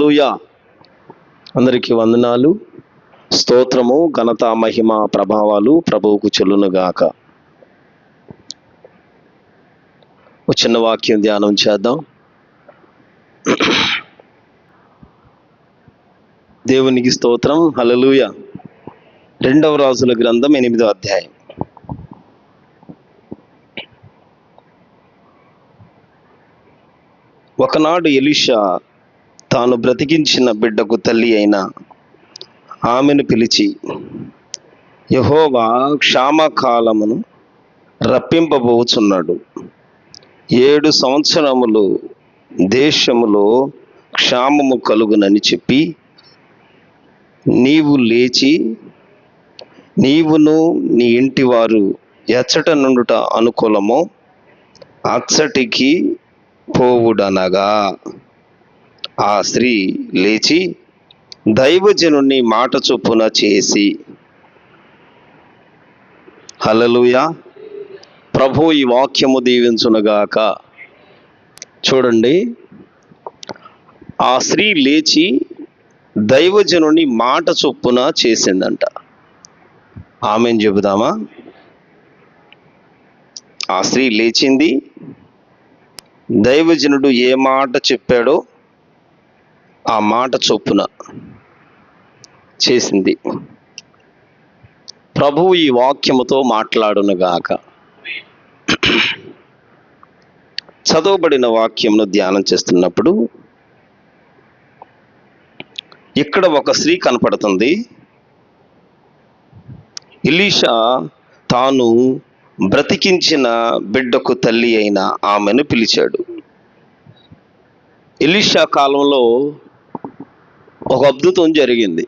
హల్లెలూయా. అందరికీ వందనాలు, స్తోత్రము, ఘనత, మహిమ, ప్రభావాలు ప్రభువుకు చెల్లునుగాక. ఒక చిన్న వాక్యం ధ్యానం చేద్దాం. దేవునికి స్తోత్రం. హల్లెలూయా. 2వ రాజుల గ్రంథం 8వ అధ్యాయం. ఒకనాడు ఎలీషా తాను బ్రతికించిన బిడ్డకు తల్లి అయిన ఆమెను పిలిచి, యెహోవా క్షామకాలమును రప్పింపబోచున్నాడు. 7 సంవత్సరములు దేశములో క్షామము కలుగునని చెప్పి, నీవు లేచి నీవును నీ ఇంటి వారు ఎచ్చట నుండుట అనుకూలమో అచ్చటికి పోవుడనగా, ఆ స్త్రీ లేచి దైవజనుని మాట చొప్పున చేసి. హల్లెలూయా. ప్రభు ఈ వాక్యము దీవించునుగాక. చూడండి, ఆ స్త్రీ లేచి దైవజనుని మాట చొప్పున చేసిందంట. ఆమెను చెబుదామా? ఆ స్త్రీ లేచింది, దైవజనుడు ఏ మాట చెప్పాడో ఆ మాట చొప్పున చేసింది. ప్రభువు ఈ వాక్యముతో మాట్లాడునుగాక. చదవబడిన వాక్యమును ధ్యానం చేస్తున్నప్పుడు ఇక్కడ ఒక స్త్రీ కనపడుతుంది. ఎలీషా తాను బ్రతికించిన బిడ్డకు తల్లి అయిన ఆమెను పిలిచాడు. ఎలీషా కాలంలో ఒక అద్భుతం జరిగింది.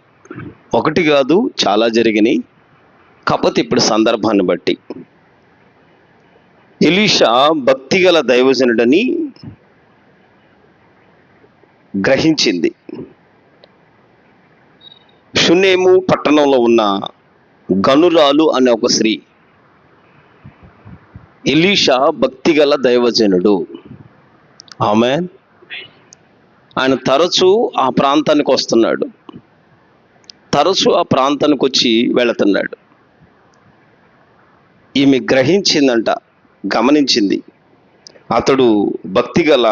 ఒకటి కాదు, చాలా జరిగినాయి. కాకపోతే ఇప్పుడు సందర్భాన్ని బట్టి ఎలీషా భక్తిగల దైవజనుడని గ్రహించింది. షునేము పట్టణంలో ఉన్న గనురాలు అనే ఒక స్త్రీ. ఎలీషా భక్తిగల దైవజనుడు. ఆమేన్. ఆయన తరచూ ఆ ప్రాంతానికి వస్తున్నాడు, తరచూ ఆ ప్రాంతానికి వచ్చి వెళుతున్నాడు. ఈమె గ్రహించిందంట, గమనించింది, అతడు భక్తిగల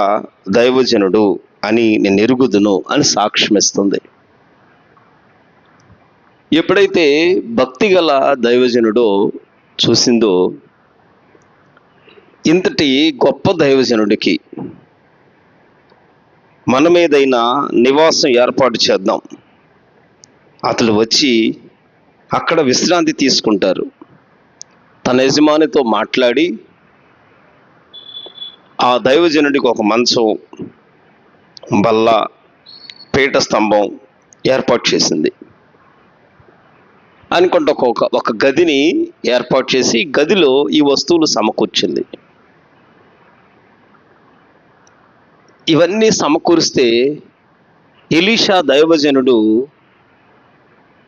దైవజనుడు అని నేను ఎరుగుదును అని సాక్ష్యమిస్తుంది. ఎప్పుడైతే భక్తిగల దైవజనుడో చూసిందో, ఇంతటి గొప్ప దైవజనుడికి మనం ఏదైనా నివాసం ఏర్పాటు చేద్దాం, అతడు వచ్చి అక్కడ విశ్రాంతి తీసుకుంటారు. తన యజమానితో మాట్లాడి ఆ దైవజనుడికి ఒక మంచం, బల్ల, పీఠ స్తంభం ఏర్పాటు చేసింది. అనుకుంటే ఒక గదిని ఏర్పాటు చేసి గదిలో ఈ వస్తువులు సమకూర్చింది. ఇవన్నీ సమకూరిస్తే ఎలీషా దైవజనుడు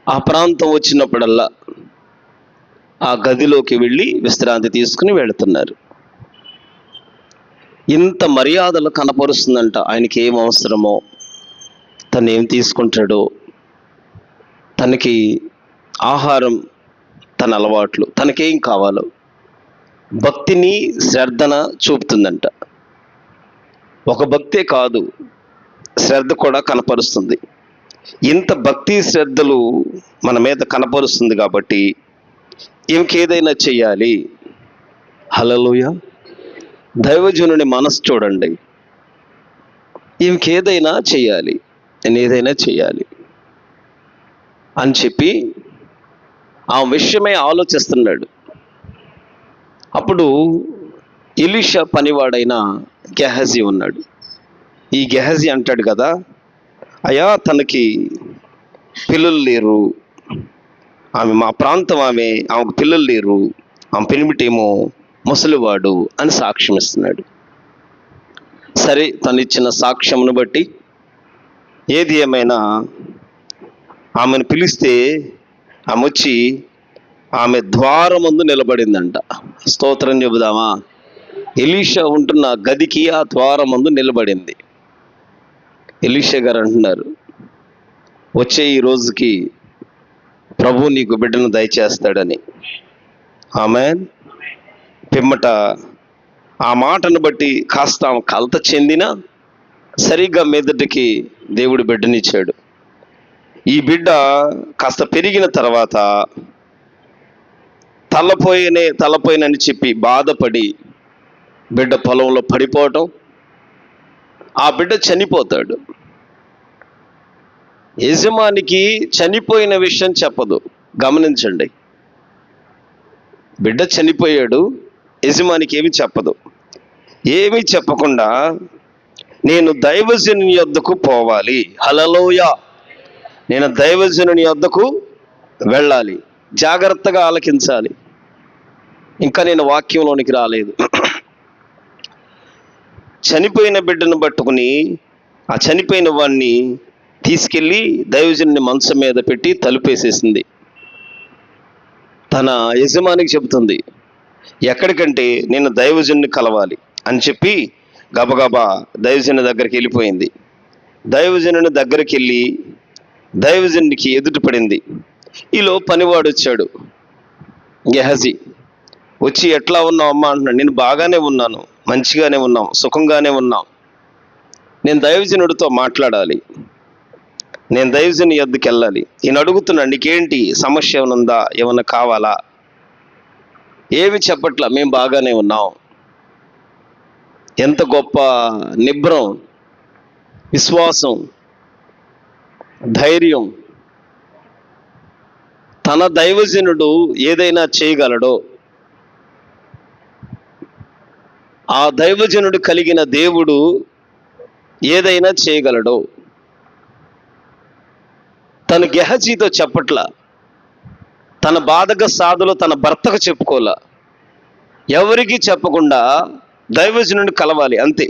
ఆ ప్రాంతం వచ్చినప్పుడల్లా ఆ గదిలోకి వెళ్ళి విశ్రాంతి తీసుకుని వెళుతున్నారు. ఇంత మర్యాదలు కనపరుస్తుందంట. ఆయనకి ఏం అవసరమో, తను ఏం తీసుకుంటాడో, తనకి ఆహారం, తన అలవాట్లు, తనకేం కావాలో భక్తిని, శ్రద్ధన చూపుతుందంట. ఒక భక్తే కాదు, శ్రద్ధ కూడా కనపరుస్తుంది. ఇంత భక్తి శ్రద్ధలు మన మీద కనపరుస్తుంది కాబట్టి ఇంకేదైనా చెయ్యాలి. హల్లెలూయా. దైవజనుని మనసు చూడండి. ఇంకేదైనా చెయ్యాలి, నేను ఏదైనా చెయ్యాలి అని చెప్పి ఆ విషయమే ఆలోచిస్తున్నాడు. అప్పుడు ఎలీషా పనివాడైన గెహజీ ఉన్నాడు. ఈ గెహజీ అంటాడు కదా, అయ్యా తనకి పిల్లలు లేరు, ఆమె మా ప్రాంతం, ఆమెకు పిల్లలు లేరు, ఆమె పెనిమిటేమో ముసలివాడు అని సాక్ష్యం ఇస్తున్నాడు. సరే, తను ఇచ్చిన సాక్ష్యమును బట్టి ఏది ఏమైనా ఆమెను పిలిస్తే ఆమె వచ్చి ఆమె ద్వారమందు నిలబడిందంట. స్తోత్రం చెబుదామా? ఎలీషా ఉంటున్న గదికి ఆ ద్వారమందు నిలబడింది. ఎలీషా గారు అంటున్నారు, వచ్చే ఈ రోజుకి ప్రభు నీకు బిడ్డను దయచేస్తాడని. ఆమేన్. పిమ్మట ఆ మాటను బట్టి కాస్త కలత చెందిన సరిగ్గా మీదటికి దేవుడు బిడ్డనిచ్చాడు. ఈ బిడ్డ కాస్త పెరిగిన తర్వాత తలపోయినని చెప్పి బాధపడి బిడ్డ పొలంలో పడిపోవటం, ఆ బిడ్డ చనిపోతాడు. యజమానికి చనిపోయిన విషయం చెప్పదు. గమనించండి, బిడ్డ చనిపోయాడు, యజమానికి ఏమి చెప్పదు. ఏమీ చెప్పకుండా నేను దైవజనుని యొద్దకు పోవాలి, హల్లెలూయా, నేను దైవజనుని యొద్దకు వెళ్ళాలి. జాగ్రత్తగా ఆలకించాలి. ఇంకా నేను వాక్యంలోనికి రాలేదు. చనిపోయిన బిడ్డను పట్టుకుని ఆ చనిపోయిన వాడిని తీసుకెళ్ళి దైవజనుని మంచం మీద పెట్టి తలుపేసేసింది. తన యజమానికి చెబుతుంది, ఎక్కడికంటే నేను దైవజనుని కలవాలి అని చెప్పి గబగబా దైవజనుని దగ్గరికి వెళ్ళిపోయింది. దైవజనుని దగ్గరికి వెళ్ళి దైవజనునికి ఎదుట పడింది. ఈలో పనివాడు వచ్చాడు, గెహజీ. వచ్చి ఎట్లా ఉన్నావు అమ్మా అంటున్నాడు. నేను బాగానే ఉన్నాను, మంచిగానే ఉన్నాం, సుఖంగానే ఉన్నాం. నేను దైవజనుడితో మాట్లాడాలి, నేను దైవజనుని యొద్దకు వెళ్ళాలి. ఈయన అడుగుతున్నాడు, నీకేంటి సమస్య ఏమైనా ఉందా, ఏమన్నా కావాలా? ఏమి చెప్పట్లా, మేము బాగానే ఉన్నాం. ఎంత గొప్ప నిబ్రం, విశ్వాసం, ధైర్యం. తన దైవజనుడు ఏదైనా చేయగలడో, ఆ దైవజనుడు కలిగిన దేవుడు ఏదైనా చేయగలడో తను గెహజీతో చెప్పట్ల. తన బాధక సాధలో తన భర్తకు చెప్పుకోలే, ఎవరికి చెప్పకుండా దైవజనుడిని కలవాలి అంతే.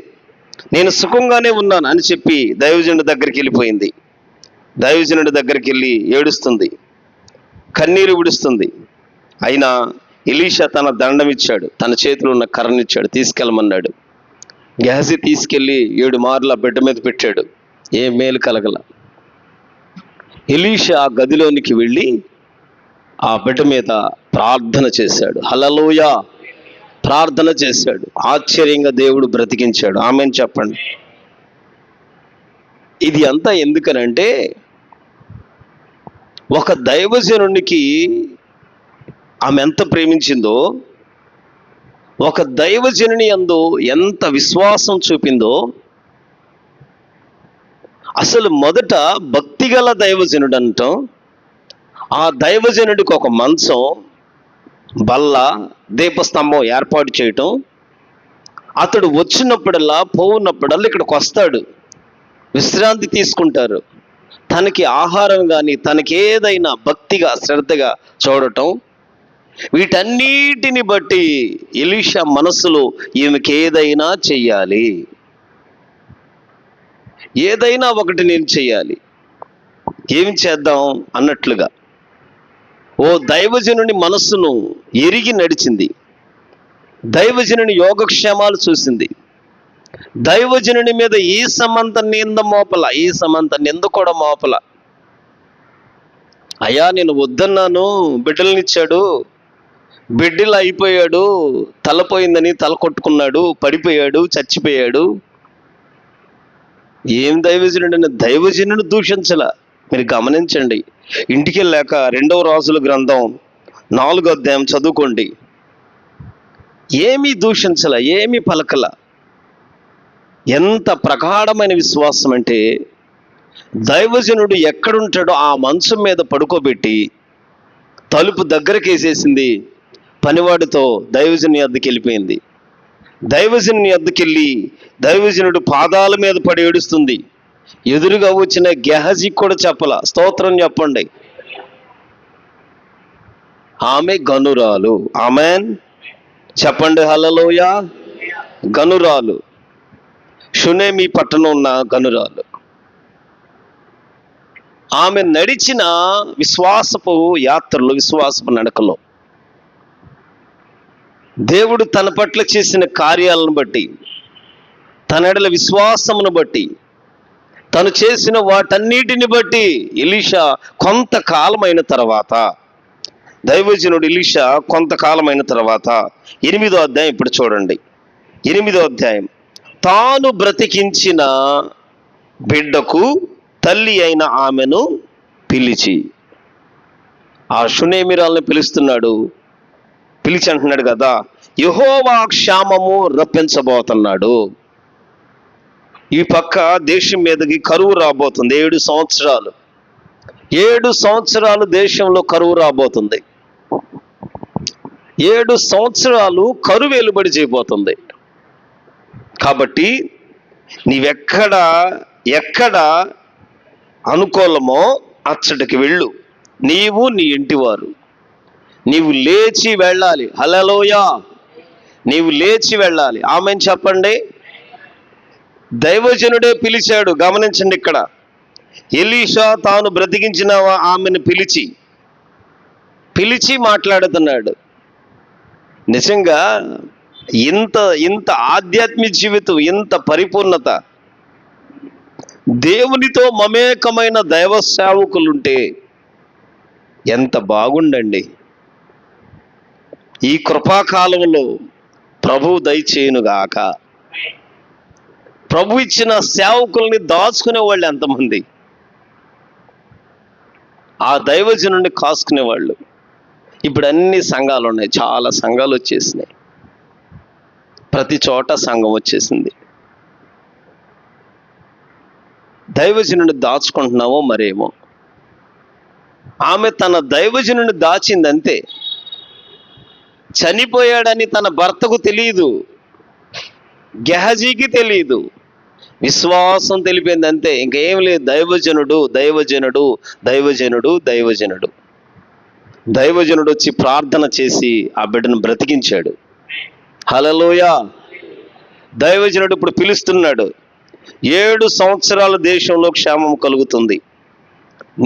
నేను సుఖంగానే ఉన్నాను అని చెప్పి దైవజనుడి దగ్గరికి వెళ్ళిపోయింది. దైవజనుడి దగ్గరికి వెళ్ళి ఏడుస్తుంది, కన్నీరు విడుస్తుంది. అయినా ఎలీషా తన దండం ఇచ్చాడు, తన చేతిలో ఉన్న కర్రనిచ్చాడు, తీసుకెళ్ళమన్నాడు. గెహజీ తీసుకెళ్ళి 7 మార్లు బిడ్డ మీద పెట్టాడు, ఏ మేలు కలగల. ఎలీషా ఆ గదిలోనికి వెళ్ళి ఆ బిడ్డ మీద ప్రార్థన చేశాడు, హల్లెలూయా, ప్రార్థన చేశాడు. ఆశ్చర్యంగా దేవుడు బ్రతికించాడు. ఆమేన్ చెప్పండి. ఇది అంతా ఎందుకనంటే, ఒక దైవజనునికి ఆమె ఎంత ప్రేమించిందో, ఒక దైవజనుని యందు ఎంత విశ్వాసం చూపిందో. అసలు మొదట భక్తిగల దైవజనుడు అంటాం. ఆ దైవజనుడికి ఒక మంచం, బల్ల, దీపస్తంభం ఏర్పాటు చేయటం. అతడు వచ్చినప్పుడల్లా పోవున్నప్పుడల్లా ఇక్కడికి వస్తాడు, విశ్రాంతి తీసుకుంటారు. తనకి ఆహారం కానీ తనకి ఏదైనా భక్తిగా శ్రద్ధగా చూడటం, వీటన్నిటిని బట్టి ఎలీషా మనసులో ఈమెకి ఏదైనా చెయ్యాలి, ఏదైనా ఒకటి నేను చెయ్యాలి, ఏమి చేద్దాం అన్నట్లుగా ఓ దైవజనుని మనస్సును ఎరిగి నడిచింది. దైవజనుని యోగక్షేమాలు చూసింది. దైవజనుని మీద ఈ సమంత నింద మోపల, ఈ సమంత నింద కూడా మోపల. అయ్యా నేను వద్దన్నాను, బిడ్డలనిచ్చాడు, బిడ్డలు అయిపోయాడు, తలపోయిందని తల కొట్టుకున్నాడు, పడిపోయాడు, చచ్చిపోయాడు. ఏం దైవజనుడు? దైవజనుడు దూషించల. మీరు గమనించండి, ఇంటికి వెళ్ళాక 2వ రాజుల గ్రంథం 4వ అధ్యాయం చదువుకోండి. ఏమీ దూషించల, ఏమీ పలకల. ఎంత ప్రగాఢమైన విశ్వాసం అంటే, దైవజనుడు ఎక్కడుంటాడో ఆ మంచం మీద పడుకోబెట్టి తలుపు దగ్గరికి వేసేసింది. పనివాడితో దైవజనుని వద్దకు వెళ్ళిపోయింది. దైవజనుని వద్దకు వెళ్ళి దైవజనుడు పాదాల మీద పడి ఏడుస్తుంది. ఎదురుగా వచ్చిన గెహజీకి కూడా చెప్పల. స్తోత్రం చెప్పండి. ఆమె గనురాలు. ఆమెన్ చెప్పండి, హల్లెలూయా. గనురాలు, షునేమి పట్టణం ఉన్న గనురాలు. ఆమె నడిచిన విశ్వాసపు యాత్రలో, విశ్వాసపు నడకలో దేవుడు తన పట్ల చేసిన కార్యాలను బట్టి, తన ఎడల విశ్వాసమును బట్టి, తను చేసిన వాటన్నిటిని బట్టి ఎలీషా కొంతకాలమైన తర్వాత, దైవజనుడు ఎలీషా కొంతకాలమైన తర్వాత 8వ అధ్యాయం ఇప్పుడు చూడండి. 8వ అధ్యాయం. తాను బ్రతికించిన బిడ్డకు తల్లి అయిన ఆమెను పిలిచి, ఆ షునేమిరాల్ని పిలుస్తున్నాడు. పిలిచి అంటున్నాడు కదా, యెహోవా క్షామము రప్పించబోతున్నాడు. ఈ పక్క దేశం మీదకి కరువు రాబోతుంది. 7 సంవత్సరాలు 7 సంవత్సరాలు దేశంలో కరువు రాబోతుంది. 7 సంవత్సరాలు కరువు వెలుబడి చేయబోతుంది. కాబట్టి ఎక్కడ అనుకూలమో అచ్చటికి వెళ్ళు, నీవు నీ ఇంటివారు. నీవు లేచి వెళ్ళాలి. హల్లెలూయా. నీవు లేచి వెళ్ళాలి. ఆమెన్ చెప్పండి. దైవజనుడే పిలిచాడు. గమనించండి, ఇక్కడ ఎలీషా తాను బ్రతికించిన ఆమెను పిలిచి మాట్లాడుతున్నాడు. నిజంగా ఇంత ఆధ్యాత్మిక జీవితం, ఇంత పరిపూర్ణత, దేవునితో మమేకమైన దైవ సేవకులుంటే ఎంత బాగుండండి. ఈ కృపాకాలంలో ప్రభువు దయచేయునుగాక. ప్రభు ఇచ్చిన సేవకుల్ని దాచుకునే వాళ్ళు ఎంతమంది, ఆ దైవజనుడిని కాసుకునేవాళ్ళు. ఇప్పుడు అన్ని సంఘాలు ఉన్నాయి, చాలా సంఘాలు వచ్చేసినాయి, ప్రతి చోట సంఘం వచ్చేసింది. దైవజనుడిని దాచుకుంటున్నామో మరేమో. ఆమె తన దైవజనుడిని దాచిందంతే. చనిపోయాడని తన భర్తకు తెలియదు, గెహజీకి తెలియదు. విశ్వాసం తెలిపింది అంతే, ఇంకేం లేదు. దైవజనుడు దైవజనుడు దైవజనుడు దైవజనుడు దైవజనుడు వచ్చి ప్రార్థన చేసి ఆ బిడ్డను బ్రతికించాడు. హల్లెలూయా. దైవజనుడు ఇప్పుడు పిలుస్తున్నాడు. 7 సంవత్సరాల దేశంలో క్షేమం కలుగుతుంది.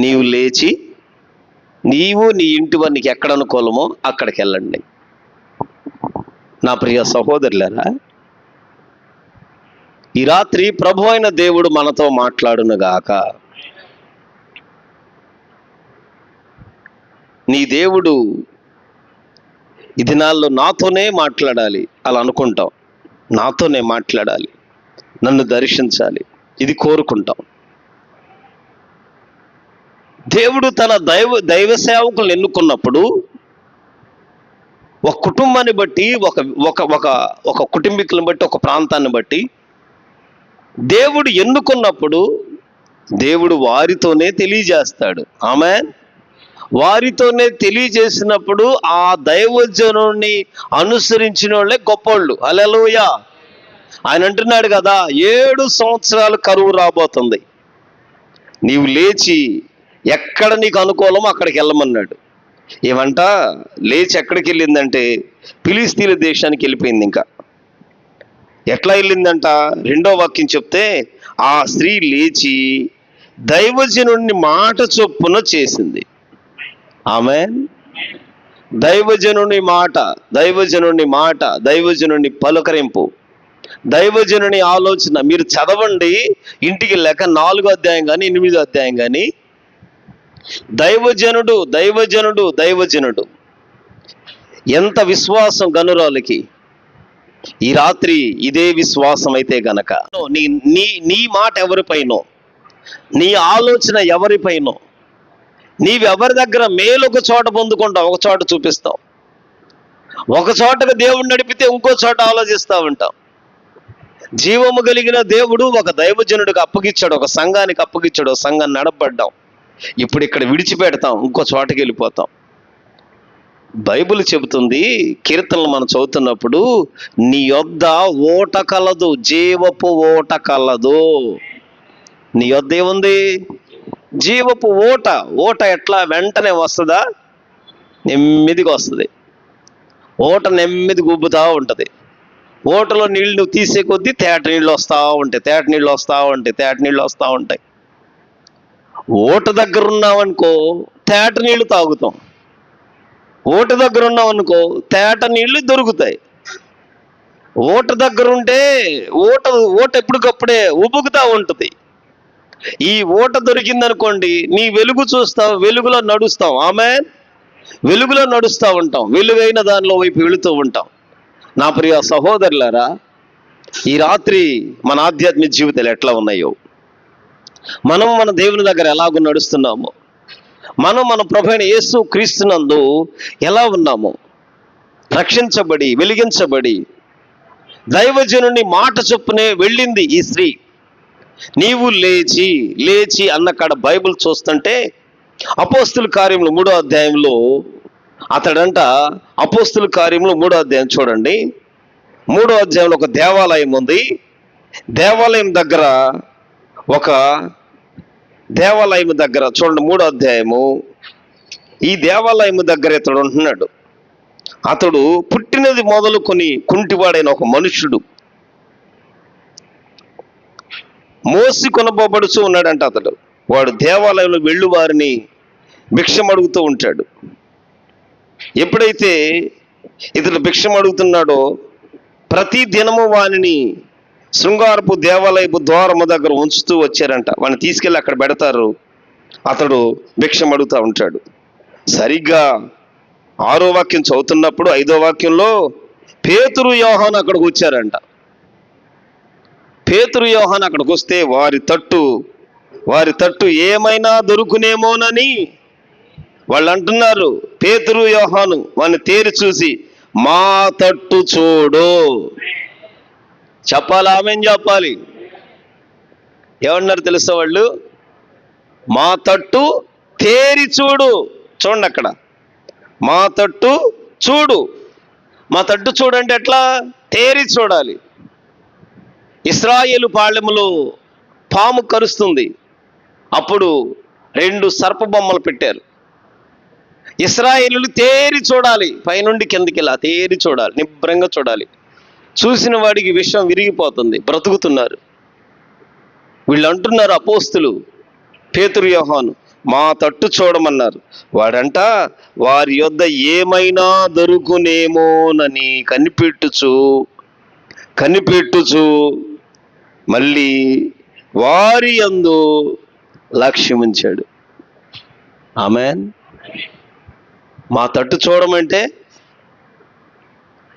నీవు లేచి నీవు నీ ఇంటి వారికి ఎక్కడ అనుకూలమో అక్కడికి వెళ్ళండి. నా ప్రియ సహోదరులారా, ఈ రాత్రి ప్రభు అయిన దేవుడు మనతో మాట్లాడునుగాక. నీ దేవుడు ఈ దినాల్లో నాతోనే మాట్లాడాలి అలా అనుకుంటాం. నాతోనే మాట్లాడాలి, నన్ను దర్శించాలి, ఇది కోరుకుంటాం. దేవుడు తన దైవ సేవకులను ఎన్నుకున్నప్పుడు ఒక కుటుంబాన్ని బట్టి, ఒక కుటుంబీకులను బట్టి, ఒక ప్రాంతాన్ని బట్టి దేవుడు ఎన్నుకున్నప్పుడు దేవుడు వారితోనే తెలియజేస్తాడు. ఆమేన్. వారితోనే తెలియజేసినప్పుడు ఆ దైవజనుని అనుసరించిన వాళ్ళే గొప్పోళ్ళు. హల్లెలూయా. ఆయన అంటున్నాడు కదా, 7 సంవత్సరాలు కరువు రాబోతుంది. నీవు లేచి ఎక్కడ నీకు అనుకూలమో అక్కడికి వెళ్ళమన్నాడు. ఏమంట, లేచి ఎక్కడికి వెళ్ళిందంటే ఫిలిస్తీన్ల దేశానికి వెళ్ళిపోయింది. ఇంకా ఎట్లా వెళ్ళిందంట, 2వ వాక్యం చెప్తే, ఆ స్త్రీ లేచి దైవజనుడిని మాట చొప్పున చేసింది. ఆమేన్. దైవజనుని మాట, దైవజనుని పలుకరింపు, దైవజనుని ఆలోచన మీరు చదవండి ఇంటికి లెక్క. 4వ అధ్యాయం కానీ 8వ అధ్యాయం కానీ దైవజనుడు ఎంత విశ్వాసం గనురాలకి. ఈ రాత్రి ఇదే విశ్వాసం అయితే గనక నీ మాట ఎవరిపైనో, నీ ఆలోచన ఎవరిపైనో, నీవెవరి దగ్గర మేలు ఒక చోట పొందుకుంటావు, ఒక చోట చూపిస్తావు. ఒక చోటగా దేవుడు నడిపితే ఇంకో చోట ఆలోచిస్తూ ఉంటాం. జీవము కలిగిన దేవుడు ఒక దైవజనుడికి అప్పగిచ్చాడు, ఒక సంఘానికి అప్పగిచ్చాడు, ఒక సంఘాన్ని నడపడ్డాం. ఇప్పుడు ఇక్కడ విడిచిపెడతాం, ఇంకో చోటకి వెళ్ళిపోతాం. బైబిల్ చెబుతుంది, కీర్తనలు మనం చదువుతున్నప్పుడు, నీ యొద్ద ఓట కలదు, జీవపు ఓట కలదు. నీ యొద్ద ఏముంది? జీవపు ఓట. ఓట ఎట్లా వెంటనే వస్తుందా? నెమ్మదిగా వస్తుంది. ఓట నెమ్మది గుబ్బుతూ ఉంటుంది. ఓటలో నీళ్ళు నువ్వు తీసే కొద్దీ తేట నీళ్ళు వస్తూ ఉంటాయి. ఓట దగ్గర ఉన్నావనుకో తేట నీళ్లు తాగుతాం, ఓట దగ్గర ఉన్నావనుకో తేట నీళ్లు దొరుకుతాయి. ఓట దగ్గర ఉంటే ఓట ఎప్పటికప్పుడే ఉబుకుతూ ఉంటుంది. ఈ ఊట దొరికిందనుకోండి, నీ వెలుగు చూస్తావు, వెలుగులో నడుస్తావు. ఆమేన్. వెలుగులో నడుస్తూ ఉంటాం, వెలుగైన దానిలో వైపు వెళుతూ ఉంటాం. నా ప్రియ సహోదరులారా, ఈ రాత్రి మన ఆధ్యాత్మిక జీవితాలు ఎట్లా ఉన్నాయో, మనం మన దేవుని దగ్గర ఎలాగో నడుస్తున్నామో, మనం మన ప్రభువైన యేసు క్రీస్తునందు ఎలా ఉన్నామో, రక్షించబడి వెలిగించబడి దైవజనుని మాట చొప్పునే వెళ్ళింది ఈ స్త్రీ. నీవు లేచి లేచి అన్నకాడ బైబిల్ చూస్తుంటే అపోస్తుల కార్యములు 3వ అధ్యాయంలో అతడంట, అపోస్తుల కార్యములు 3వ అధ్యాయం చూడండి. 3వ అధ్యాయంలో ఒక దేవాలయం ఉంది. దేవాలయం దగ్గర చూడండి, 3వ అధ్యాయము. ఈ దేవాలయం దగ్గర ఇతడు ఉంటున్నాడు. అతడు పుట్టినది మొదలుకొని కుంటివాడైన ఒక మనుష్యుడు, మోసి కొనబడుచు ఉన్నాడంట అతడు. వాడు దేవాలయంలో వెళ్ళు వారిని భిక్షం అడుగుతూ ఉంటాడు. ఎప్పుడైతే ఇతడు భిక్షం అడుగుతున్నాడో, ప్రతి దినము వానిని శృంగారపు దేవాలయపు ద్వారము దగ్గర ఉంచుతూ వచ్చారంట. వాడిని తీసుకెళ్ళి అక్కడ పెడతారు. అతడు భిక్షం అడుగుతూ ఉంటాడు. సరిగ్గా 6వ వాక్యం చదువుతున్నప్పుడు 5వ వాక్యంలో పేతురు యోహాను అక్కడికి వచ్చారంట. పేతురు యోహాను అక్కడికి వస్తే వారి తట్టు ఏమైనా దొరుకునేమోనని వాళ్ళు అంటున్నారు. పేతురు యోహాను వాడిని తేరి చూసి, మా తట్టు చూడు. చెప్పాలి, ఆమెన్ చెప్పాలి. ఏమన్నారు తెలుసా వాళ్ళు? మా తట్టు తేరి చూడు. చూడండి అక్కడ, మా తట్టు చూడు. మా తట్టు చూడండి ఎట్లా? తేరి చూడాలి. ఇశ్రాయేలు పాళెములో పాము కరుస్తుంది. అప్పుడు 2 సర్పబొమ్మలు పెట్టారు. ఇశ్రాయేలులు తేరి చూడాలి, పైనుండి కిందికి ఇలా తేరి చూడాలి, నిబ్బరంగా చూడాలి. చూసిన వాడికి విషయం విరిగిపోతుంది, బ్రతుకుతున్నారు. వీళ్ళు అంటున్నారు, అపోస్తులు పేతురు యోహాను, మా తట్టు చూడమన్నారు. వాడంట, వారి యొద్ద ఏమైనా దొరుకునేమోనని కనిపెట్టుచు మళ్ళీ వారి యందు లక్ష్యం ఉంచాడు. ఆమేన్. మా తట్టు చూడమంటే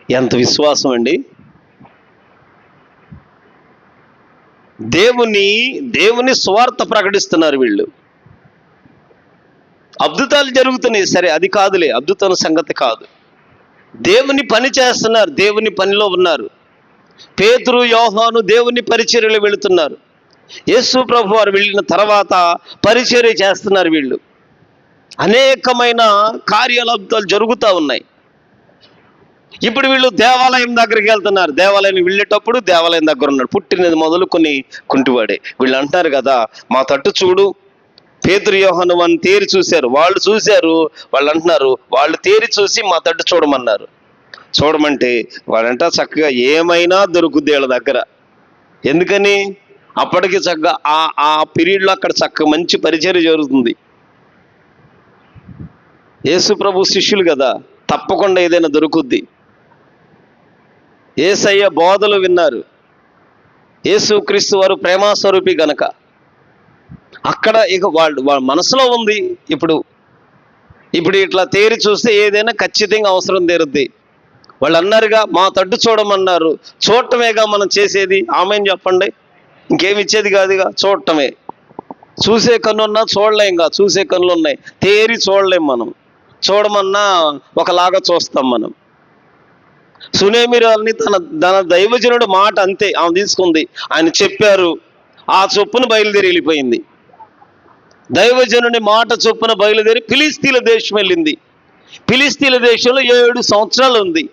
ఎంత విశ్వాసం అండి. దేవుని స్వార్థ ప్రకటిస్తున్నారు వీళ్ళు. అద్భుతాలు జరుగుతున్నాయి, సరే అది కాదులే, అద్భుతం సంగతి కాదు. దేవుని పని చేస్తున్నారు, దేవుని పనిలో ఉన్నారు. పేతురు యోహాను దేవుని పరిచర్యలో వెళుతున్నారు. యేసు ప్రభు వారు వెళ్ళిన తర్వాత పరిచర్య చేస్తున్నారు వీళ్ళు. అనేకమైన కార్యాలు అద్భుతాలు జరుగుతూ ఉన్నాయి. ఇప్పుడు వీళ్ళు దేవాలయం దగ్గరికి వెళ్తున్నారు. దేవాలయం వెళ్ళేటప్పుడు దేవాలయం దగ్గర ఉన్నాడు, పుట్టినది మొదలుకొని కుంటివాడే. వీళ్ళు అంటారు కదా, మా తట్టు చూడు. పేతురు యోహాను వారిని తేరి చూశారు, వాళ్ళు చూశారు. వాళ్ళు అంటున్నారు, వాళ్ళు తేరి చూసి మా తట్టు చూడమన్నారు. చూడమంటే వాడంట చక్కగా ఏమైనా దొరుకుద్ది వీళ్ళ దగ్గర. ఎందుకని? అప్పటికి చక్కగా ఆ పీరియడ్లో అక్కడ చక్కగా మంచి పరిచర్య జరుగుతుంది. యేసు ప్రభు శిష్యులు కదా, తప్పకుండా ఏదైనా దొరుకుద్ది. యేసయ్య బోధలు విన్నారు. యేసు క్రీస్తు వారు ప్రేమస్వరూపి గనక అక్కడ ఇక వాళ్ళ మనసులో ఉంది. ఇప్పుడు ఇట్లా తేరి చూస్తే ఏదైనా ఖచ్చితంగా అవసరం తీరుద్ది. వాళ్ళు అన్నారుగా, మా తట్టు చూడమన్నారు. చూడటమేగా మనం చేసేది. ఆమెన్ చెప్పండి. ఇంకేమి ఇచ్చేది కాదుగా, చూడటమే. చూసే కన్ను ఉన్నా చూడలేంగా, చూసే కన్నులు ఉన్నాయి, తేరి చూడలేం మనం. చూడమన్నా ఒకలాగా చూస్తాం మనం. సునేమిరాల్ని తన దైవజనుడు మాట అంతే ఆమె తీసుకుంది. ఆయన చెప్పారు, ఆ చొప్పున బయలుదేరి వెళ్ళిపోయింది. దైవజనుని మాట చొప్పున బయలుదేరి ఫిలిస్తీన్ల దేశం వెళ్ళింది. ఫిలిస్తీన్ల దేశంలో 7 సంవత్సరాలు ఉంది.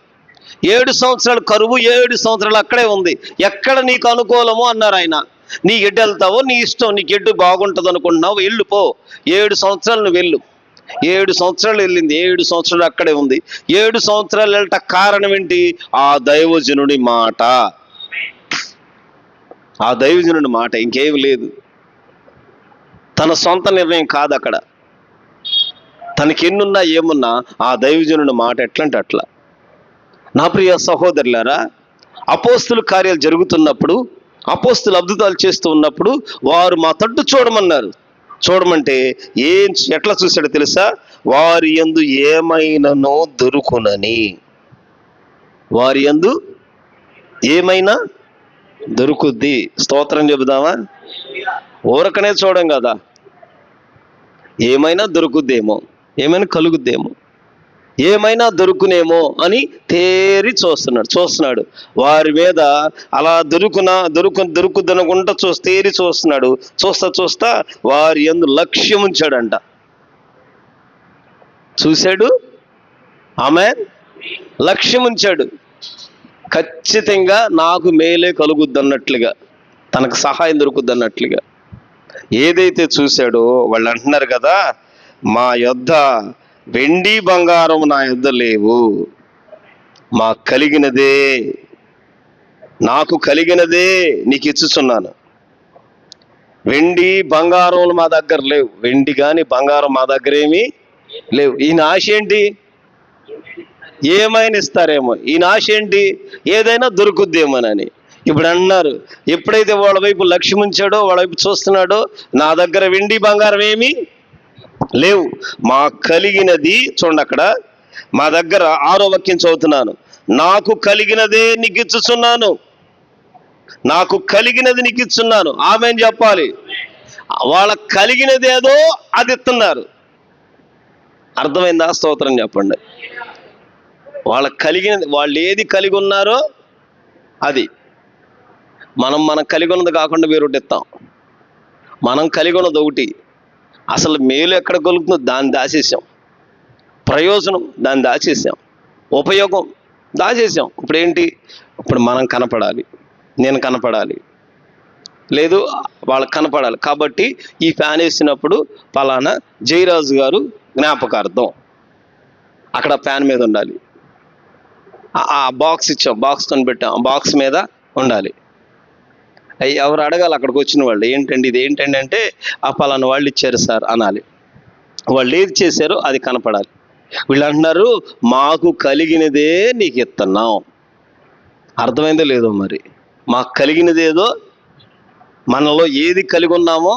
7 సంవత్సరాలు కరువు, 7 సంవత్సరాలు అక్కడే ఉంది. ఎక్కడ నీకు అనుకూలమో అన్నారు ఆయన. నీ ఎడ్డు వెళ్తావో నీ ఇష్టం, నీకు ఎడ్డు బాగుంటుంది అనుకుంటున్నావు, వెళ్ళిపో. 7 సంవత్సరాలు నువ్వు వెళ్ళు. 7 సంవత్సరాలు వెళ్ళింది. 7 సంవత్సరాలు అక్కడే ఉంది. 7 సంవత్సరాలు వెళ్ళట కారణం ఏంటి? ఆ దైవజనుడి మాట. ఆ దైవజనుడి మాట, ఇంకేమి లేదు. తన సొంత నిర్ణయం కాదు అక్కడ. తనకి ఎన్నున్నా ఏమున్నా ఆ దైవజనుడి మాట ఎట్లంటే అట్లా. నా ప్రియ సహోదరులారా, అపోస్తుల కార్యాలు జరుగుతున్నప్పుడు అపోస్తులు అద్భుతాలు చేస్తూ ఉన్నప్పుడు వారు మా తట్టు చూడమన్నారు. చూడమంటే ఎట్లా చూశాడో తెలుసా? వారి యందు ఏమైనానో దొరుకునని. వారి యందు ఏమైనా దొరుకుద్ది. స్తోత్రం చెబుదామా? ఊరకనే చూడం కదా, ఏమైనా దొరుకుద్దేమో, ఏమైనా కలుగుద్దేమో, ఏమైనా దొరుకునేమో అని తేరి చూస్తున్నాడు. వారి మీద అలా దొరుకుద్దనుకుంటా తేరి చూస్తున్నాడు. చూస్తా వారి యందు లక్ష్యం ఉంచాడంట. చూశాడు, ఆమేన్, లక్ష్యం ఉంచాడు. ఖచ్చితంగా నాకు మేలే కలుగుద్దన్నట్లుగా, తనకు సహాయం దొరుకుద్దన్నట్లుగా ఏదైతే చూశాడో వాళ్ళు అంటున్నారు కదా, మా యొద్ద వెండి బంగారం నా యొద్ద లేవు, నాకు కలిగినదే నీకు ఇచ్చుచున్నాను. వెండి బంగారం మా దగ్గర లేవు, వెండి కానీ బంగారం మా దగ్గర ఏమీ లేవు. ఈయన ఆశ ఏంటి? ఏమైనా ఇస్తారేమో. ఈయన ఆశ ఏంటి? ఏదైనా దొరుకుద్దేమోనని. ఇప్పుడు అన్నారు, ఎప్పుడైతే వాళ్ళ వైపు లక్ష్యం ఉంచాడో, వాళ్ళ వైపు చూస్తున్నాడో, నా దగ్గర వెండి బంగారం ఏమీ లేవు, మా కలిగినది, చూడండి అక్కడ, మా దగ్గర 6వ వాక్యం చదువుతున్నాను, నాకు కలిగినదే నీకు ఇచ్చుచున్నాను, నాకు కలిగినది నీకు ఇచ్చున్నాను. ఆమేన్ చెప్పాలి. వాళ్ళకు కలిగినదేదో అది ఇస్తున్నారు. అర్థమైందా? స్తోత్రం చెప్పండి. వాళ్ళకు కలిగినది, వాళ్ళు ఏది కలిగి ఉన్నారో అది. మనం కలిగి ఉన్నది కాకుండా వేరొకటి ఇస్తాం. మనం కలిగి ఉన్నది ఒకటి, అసలు మేలు ఎక్కడ కలుగుతుందో దాన్ని దాచేసాం, ప్రయోజనం దాన్ని దాచేసాం, ఉపయోగం దాచేసాం. ఇప్పుడు ఏంటి? ఇప్పుడు మనం కనపడాలి, నేను కనపడాలి, లేదు వాళ్ళకి కనపడాలి. కాబట్టి ఈ ఫ్యాన్ వేసినప్పుడు పలానా జయరాజు గారు జ్ఞాపకార్థం అక్కడ ఫ్యాన్ మీద ఉండాలి. ఆ బాక్స్ ఇచ్చాం, బాక్స్ కొని పెట్టాం, ఆ బాక్స్ మీద ఉండాలి. ఎవరు అడగాలి అక్కడికి వచ్చిన వాళ్ళు, ఏంటండి ఇది ఏంటండి అంటే, ఆ పలానా వాళ్ళు ఇచ్చారు సార్ అనాలి. వాళ్ళు ఏది చేశారో అది కనపడాలి. వీళ్ళు అంటున్నారు, మాకు కలిగినదే నీకు ఇస్తున్నాం. అర్థమైందో లేదో మరి? మాకు కలిగినదేదో, మనలో ఏది కలిగి ఉన్నామో,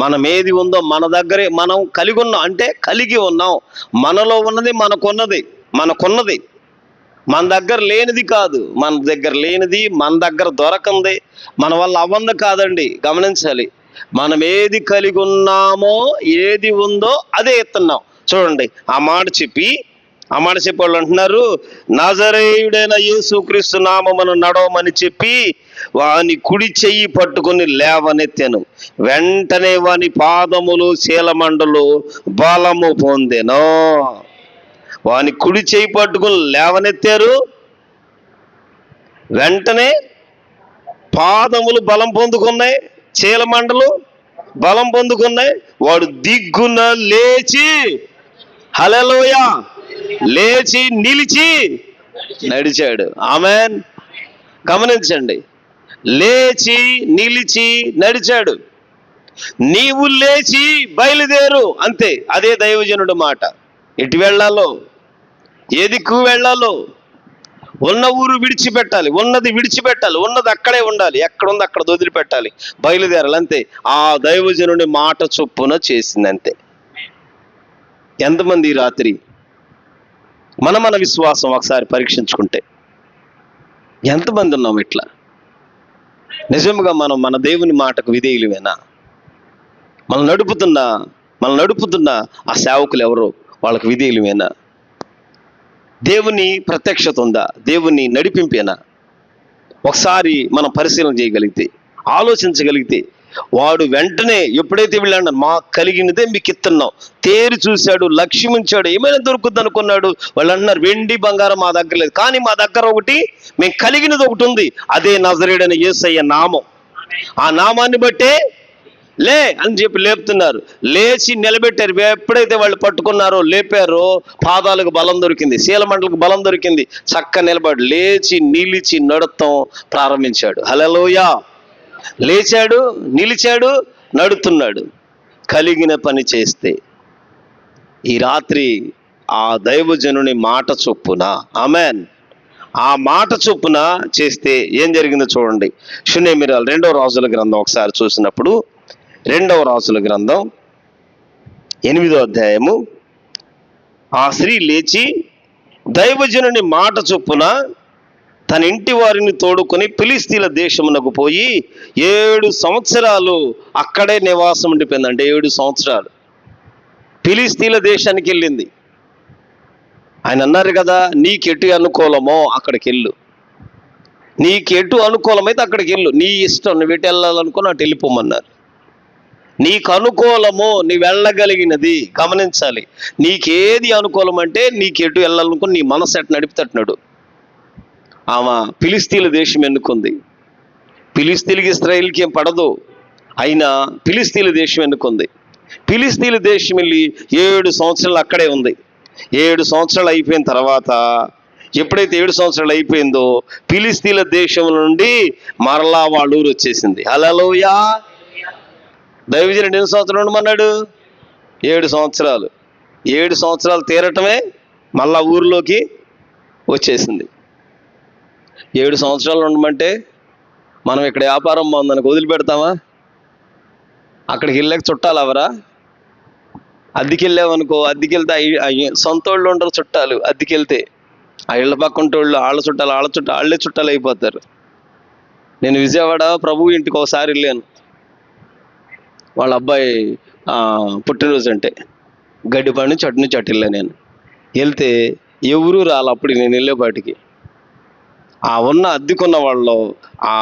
మనం ఏది ఉందో మన దగ్గరే మనం కలిగి ఉన్నాం, అంటే కలిగి ఉన్నాం. మనలో ఉన్నది మనకున్నది, మన దగ్గర లేనిది కాదు, మన దగ్గర లేనిది మన దగ్గర దొరకంది, మన వల్ల అవ్వంది కాదండి. గమనించాలి, మనం ఏది కలిగి ఉన్నామో, ఏది ఉందో అదే ఇస్తున్నాం. చూడండి, ఆ మాట చెప్పి వాళ్ళు అంటున్నారు, నజరేయుడైన యేసుక్రీస్తు నామమున నడవమని చెప్పి వాని కుడి చెయ్యి పట్టుకుని లేవనెత్తెను. వెంటనే వాని పాదములు శీలమండలు బలము పొందెను. వాని కుడి చెయ్యి పట్టుకుని లేవనెత్తారు, వెంటనే పాదములు బలం పొందుకున్నాయి, చీలమండలు బలం పొందుకున్నాయి. వాడు దిగ్గున లేచి, హల్లెలూయా, లేచి నిలిచి నడిచాడు. ఆమేన్. గమనించండి, లేచి నిలిచి నడిచాడు. నీవు లేచి బయలుదేరు, అంతే. అదే దైవజనుడు మాట. ఎటు వెళ్ళాలో, ఏ దిక్కు వెళ్ళాలో, ఉన్న ఊరు విడిచిపెట్టాలి, ఉన్నది విడిచిపెట్టాలి, ఉన్నది అక్కడే ఉండాలి, ఎక్కడుంది అక్కడ వదిలిపెట్టాలి, బయలుదేరాలి, అంతే. ఆ దైవజనుడి మాట చొప్పున చేసింది, అంతే. ఎంతమంది ఈ రాత్రి మన విశ్వాసం ఒకసారి పరీక్షించుకుంటే ఎంతమంది ఉన్నాం ఇట్లా? నిజంగా మనం మన దేవుని మాటకు విధేయులమేనా? మనం నడుపుతున్న ఆ సేవకులు ఎవరో వాళ్ళకి విధేయులమేనా? దేవుని ప్రత్యక్షత ఉందా? దేవుని నడిపింపేనా? ఒకసారి మనం పరిశీలన చేయగలిగితే, ఆలోచించగలిగితే, వాడు వెంటనే ఎప్పుడైతే వెళ్ళాడు, మాకు కలిగినదే మీకు ఇస్తున్నాం, తేరి చూశాడు, లక్ష్యం ఉంచాడు, ఏమైనా దొరుకుద్ది అనుకున్నాడు. వాళ్ళు అంటున్నారు, వెండి బంగారం మా దగ్గర లేదు, కానీ మా దగ్గర ఒకటి, మేము కలిగినది ఒకటి ఉంది, అదే నజరేయుడైన యేసయ్య నామం. ఆ నామాన్ని బట్టే లే అని చెప్పి లేపుతున్నారు. లేచి నిలబెట్టారు. ఎప్పుడైతే వాళ్ళు పట్టుకున్నారో, లేపారో, పాదాలకు బలం దొరికింది, శీలమండలకు బలం దొరికింది. చక్క నిలబడి లేచి నిలిచి నడతం ప్రారంభించాడు. హల్లెలూయా. లేచాడు, నిలిచాడు, నడుతున్నాడు. కలిగిన పని చేస్తే ఈ రాత్రి ఆ దైవజనుని మాట చొప్పున, ఆమెన్, ఆ మాట చొప్పున చేస్తే ఏం జరిగిందో చూడండి. షూనేమిరాలు 2వ రాజుల గ్రంథం ఒకసారి చూసినప్పుడు 2వ రాజుల గ్రంథం 8వ అధ్యాయము, ఆ స్త్రీ లేచి దైవజనుని మాట చొప్పున తన ఇంటి వారిని తోడుకొని ఫిలిస్తీన్ల దేశమునకు పోయి 7 సంవత్సరాలు అక్కడే నివాసం ఉండిపోయింది. అంటే 7 సంవత్సరాలు ఫిలిస్తీన్ల దేశానికి వెళ్ళింది. ఆయన అన్నారు కదా, నీకెటు అనుకూలమో అక్కడికి వెళ్ళు, నీకెటు అనుకూలమైతే అక్కడికి వెళ్ళు, నీ ఇష్టం, నువ్వు ఎటు వెళ్ళాలనుకుని అటు వెళ్ళిపోమన్నారు. నీకు అనుకూలమో నీ వెళ్ళగలిగినది గమనించాలి. నీకేది అనుకూలం అంటే నీకెటు వెళ్ళాలనుకుని నీ మనసు ఎట్టు నడిపితట్టున్నాడు. ఆమె ఫిలిస్తీన్ల దేశం ఎన్నుకుంది. ఫిలిస్తీన్కి ఇశ్రాయేలుకి ఏం పడదు, అయినా ఫిలిస్తీన్ల దేశం ఎన్నుకుంది. ఫిలిస్తీన్ల దేశం వెళ్ళి 7 సంవత్సరాలు అక్కడే ఉంది. 7 సంవత్సరాలు అయిపోయిన తర్వాత, ఎప్పుడైతే 7 సంవత్సరాలు అయిపోయిందో ఫిలిస్తీన్ల దేశం నుండి మరలా వాళ్ళ ఊరు వచ్చేసింది. హల్లెలూయా. దైవజనుడు ఎన్ని సంవత్సరాలు ఉండమన్నాడు? 7 సంవత్సరాలు. 7 సంవత్సరాలు తీరటమే మళ్ళా ఊరిలోకి వచ్చేసింది. 7 సంవత్సరాలు ఉండమంటే మనం ఇక్కడ వ్యాపారం బాగుందనుకో వదిలిపెడతామా? అక్కడికి వెళ్ళాక చుట్టాలు అవరా? అద్దెకి వెళ్ళామనుకో, అద్దెకి వెళ్తే సొంత వాళ్ళు ఉండరు, చుట్టాలు. అద్దెకి వెళ్తే ఆ ఇళ్ళ పక్కంటి వాళ్ళు వాళ్ళే చుట్టాలు అయిపోతారు. నేను విజయవాడ ప్రభు ఇంటికి ఒకసారి వెళ్ళాను. వాళ్ళ అబ్బాయి పుట్టినరోజు అంటే గడ్డిపాడి నుంచి అటు వెళ్ళా. నేను వెళ్తే ఎవరూ రాలి. అప్పుడు నేను వెళ్ళేపాటికి ఆ ఉన్న అద్దెకున్న వాళ్ళు ఆ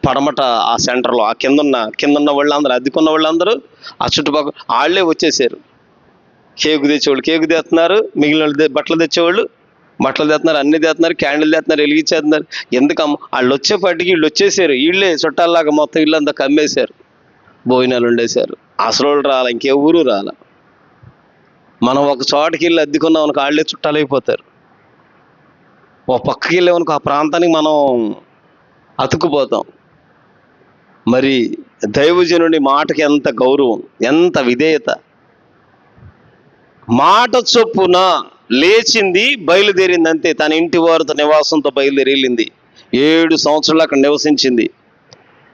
పడమట ఆ సెంటర్లో ఆ కిందన్న వాళ్ళందరూ, అద్దెకున్న వాళ్ళందరూ ఆ చుట్టుపక్కల వాళ్ళే వచ్చేసారు. కేకు తెచ్చేవాళ్ళు కేకు తెస్తున్నారు, మిగిలిన వాళ్ళు బట్టలు తెచ్చేవాళ్ళు బట్టలు తెస్తున్నారు, అన్ని తెస్తున్నారు, క్యాండిల్ తెస్తున్నారు, వెలిగించేస్తున్నారు. ఎందుకమ్మ వాళ్ళు వచ్చేపాటికి వీళ్ళు వచ్చేసారు. వీళ్ళే చుట్టాలాగా మొత్తం ఇల్లంతా కమ్మేశారు, భోజనాలు వండేశారు. అసలు వాళ్ళు రాల, ఇంకెవరూ రాల. మనం ఒక చోటకి వెళ్ళి అద్దెకున్నామనుకో వాళ్ళే చుట్టాలు అయిపోతారు. ఓ పక్కకి వెళ్ళామనుకో ఆ ప్రాంతానికి మనం అతుక్కుపోతాం. మరి దైవజనుడి మాటకి ఎంత గౌరవం, ఎంత విధేయత. మాట చొప్పున లేచింది, బయలుదేరింది అంతే. తన ఇంటి వారితో నివాసంతో బయలుదేరి వెళ్ళింది. 7 సంవత్సరాలు అక్కడ నివసించింది.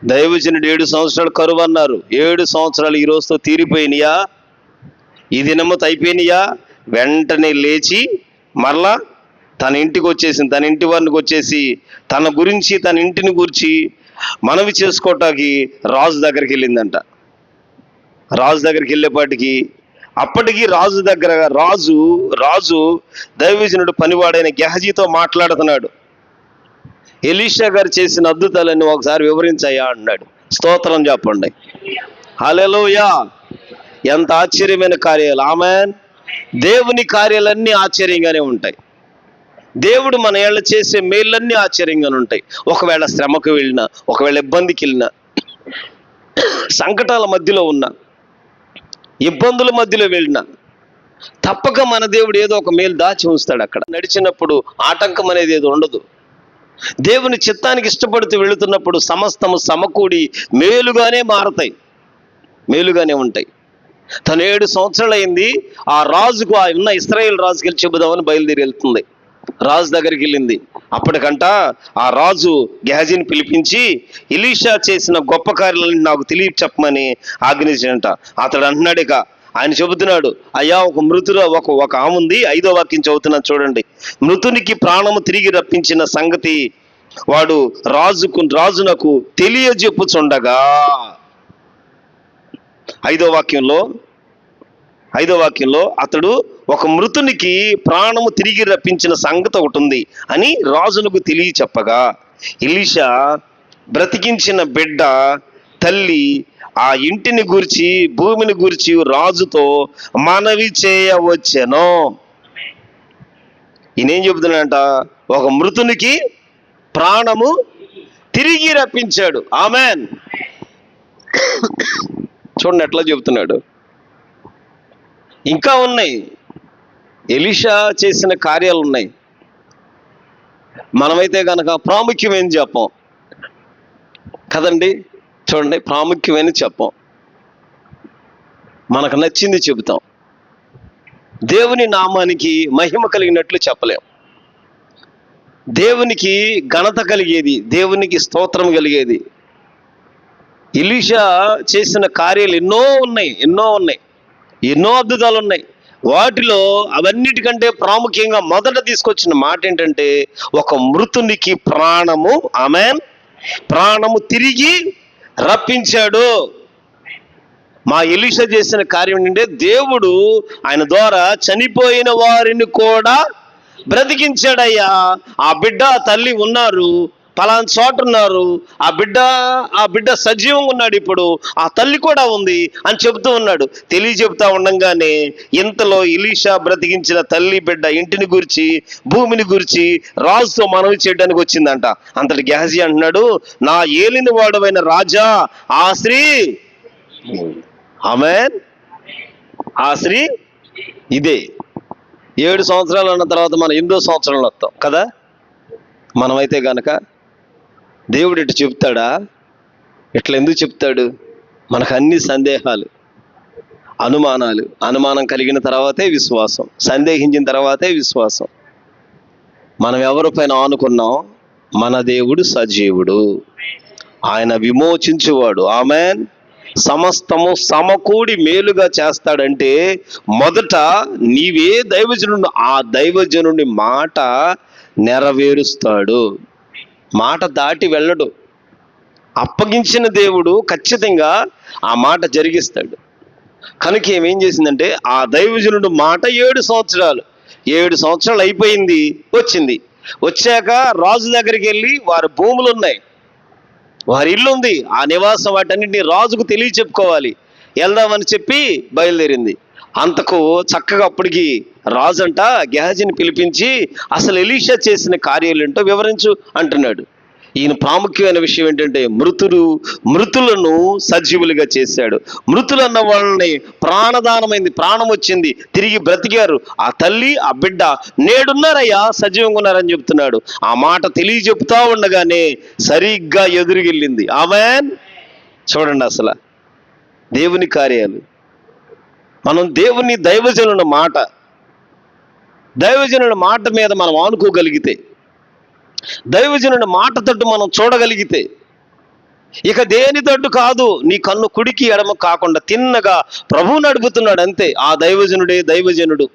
దైవజనుడు 7 సంవత్సరాలు కరువు అన్నారు. 7 సంవత్సరాలు ఈ రోజుతో తీరిపోయినాయా? ఈ దినమ్మతో అయిపోయినాయా? వెంటనే లేచి మరలా తన ఇంటికి వచ్చేసింది. తన ఇంటి వారికి వచ్చేసి తన గురించి, తన ఇంటిని గురించి మనవి చేసుకోవటానికి రాజు దగ్గరికి వెళ్ళిందంట. రాజు దగ్గరికి వెళ్ళేపాటికి అప్పటికి రాజు దగ్గర రాజు దైవజనుడు పనివాడైన గెహజీతో మాట్లాడుతున్నాడు. ఎలీషా గారు చేసిన అద్భుతాలన్నీ ఒకసారి వివరించాయా అన్నాడు. స్తోత్రం చెప్పండి. హల్లెలూయా. ఎంత ఆశ్చర్యమైన కార్యాలు. ఆమేన్. దేవుని కార్యాలన్నీ ఆశ్చర్యంగానే ఉంటాయి. దేవుడు మన ఏళ్ళ చేసే మేళ్ళన్నీ ఆశ్చర్యంగానే ఉంటాయి. ఒకవేళ శ్రమకు వెళ్ళినా, ఒకవేళ ఇబ్బందికి వెళ్ళినా, సంకటాల మధ్యలో ఉన్నా, ఇబ్బందుల మధ్యలో వెళ్ళినా తప్పక మన దేవుడు ఏదో ఒక మేలు దాచి ఉంచుతాడు. అక్కడ నడిచినప్పుడు ఆటంకం అనేది ఏదో ఉండదు. దేవుని చిత్తానికి ఇష్టపడుతూ వెళుతున్నప్పుడు సమస్తము సమకూడి మేలుగానే మారతాయి, మేలుగానే ఉంటాయి. తను 7 సంవత్సరాలు అయింది. ఆ రాజుకు, ఆ ఉన్న ఇశ్రాయేల్ రాజుకి వెళ్ళి చెబుదామని బయలుదేరి వెళ్తుంది. రాజు దగ్గరికి వెళ్ళింది. అప్పటికంట ఆ రాజు గెహజీని పిలిపించి ఎలీషా చేసిన గొప్ప కార్యాలను నాకు చెప్పమని ఆజ్ఞించాడంట. అతడు అంటున్నాడు, ఇక ఆయన చెబుతున్నాడు, అయ్యా ఒక ఆమె ఉంది. 5వ వాక్యం చదువుతున్నాను చూడండి. మృతునికి ప్రాణము తిరిగి రప్పించిన సంగతి వాడు రాజునకు తెలియజెప్పుచుండగా, 5వ వాక్యంలో అతడు ఒక మృతునికి ప్రాణము తిరిగి రప్పించిన సంగతి ఒకటి ఉంది అని రాజునకు తెలియచెప్పగా, ఎలీషా బ్రతికించిన బిడ్డ తల్లి ఆ ఇంటిని గూర్చి, భూమిని గూర్చి రాజుతో మనవి చేయవచ్చెను. ఈయనేం చెబుతున్నాడంట? ఒక మృతునికి ప్రాణము తిరిగి రప్పించాడు. ఆమెన్. చూడండి ఎట్లా చెబుతున్నాడు. ఇంకా ఉన్నాయి, ఎలీషా చేసిన కార్యాలు ఉన్నాయి. మనమైతే కనుక ప్రాముఖ్యమేం చెప్పం కదండి. చూడండి, ప్రాముఖ్యమైన చెప్పం, మనకు నచ్చింది చెబుతాం. దేవుని నామానికి మహిమ కలిగినట్లు చెప్పలేం. దేవునికి ఘనత కలిగేది, దేవునికి స్తోత్రం కలిగేది. ఎలీషా చేసిన కార్యాలు ఎన్నో ఉన్నాయి, ఎన్నో అద్భుతాలు ఉన్నాయి. వాటిలో అవన్నిటికంటే ప్రాముఖ్యంగా మొదట తీసుకొచ్చిన మాట ఏంటంటే, ఒక మృతునికి ప్రాణము, ఆమేన్, ప్రాణము తిరిగి రప్పించాడు. మా ఎలీషా చేసిన కార్యం ఏంటంటే, దేవుడు ఆయన ద్వారా చనిపోయిన వారిని కూడా బ్రతికించాడయ్యా. ఆ బిడ్డ తల్లి ఉన్నారు, పలానా చోట ఉన్నారు, ఆ బిడ్డ సజీవంగా ఉన్నాడు, ఇప్పుడు ఆ తల్లి కూడా ఉంది అని చెబుతూ ఉన్నాడు. తెలియజెప్తా ఉండంగానే ఇంతలో ఎలీషా బ్రతికించిన తల్లి బిడ్డ ఇంటిని గురించి, భూమిని గురించి రాజుతో మనవి చేయడానికి వచ్చిందంట. అంతటి గెహజీ అంటున్నాడు, నా ఏలిన వాడవైన రాజా, ఆ స్త్రీ, ఆమేన్, ఆ స్త్రీ ఇదే. 7 సంవత్సరాలు అన్న తర్వాత మనం 8వ సంవత్సరంలో వస్తాం కదా. మనమైతే గనక దేవుడు ఇటు చెప్తాడా? ఇట్లా ఎందుకు చెప్తాడు? మనకు అన్ని సందేహాలు, అనుమానం కలిగిన తర్వాతే విశ్వాసం, సందేహించిన తర్వాతే విశ్వాసం. మనం ఎవరిపైన ఆనుకున్నాం? మన దేవుడు సజీవుడు, ఆయన విమోచించువాడు, ఆమేన్. సమస్తము సమకూడి మేలుగా చేస్తాడంటే మొదట నీవే దైవజనుడు, ఆ దైవజనుడి మాట నెరవేరుస్తాడు. మాట దాటి వెళ్ళడు. అప్పగించిన దేవుడు ఖచ్చితంగా ఆ మాట జరిగిస్తాడు. కనుక ఏం చేసిందంటే, ఆ దైవజనుడు మాట 7 సంవత్సరాలు అయిపోయింది, వచ్చింది. వచ్చాక రాజు దగ్గరికి వెళ్ళి, వారి భూములు ఉన్నాయి, వారి ఇల్లు ఉంది, ఆ నివాసం, వాటన్నింటినీ రాజుకు తెలియచెప్పుకోవాలి, వెళ్దామని చెప్పి బయలుదేరింది. అంతకు చక్కగా అప్పటికి రాజు అంట గెహజీని పిలిపించి, అసలు ఎలీషా చేసిన కార్యాలు ఏంటో వివరించు అంటున్నాడు. ఈయన ప్రాముఖ్యమైన విషయం ఏంటంటే, మృతులను సజీవులుగా చేశాడు. మృతులు అన్న వాళ్ళని ప్రాణదానమైంది, ప్రాణం వచ్చింది, తిరిగి బ్రతికారు. ఆ తల్లి, ఆ బిడ్డ నేడున్నారయ్యా, సజీవంగా ఉన్నారని చెప్తున్నాడు. ఆ మాట తెలియజెప్తా ఉండగానే సరిగ్గా ఎదురుకెళ్ళింది. ఆమేన్. చూడండి అసలు దేవుని కార్యాలు. మనం దేవుని దైవజనుల మాట మీద మనం ఆనుకోగలిగితే, దైవజనుడి మాట తట్టు మనం చూడగలిగితే, ఇక దేని తట్టు కాదు, నీ కన్ను కుడికి ఎడమ కాకుండా తిన్నగా ప్రభువు నడుపుతున్నాడు అంతే. ఆ దైవజనుడే దైవజనుడు,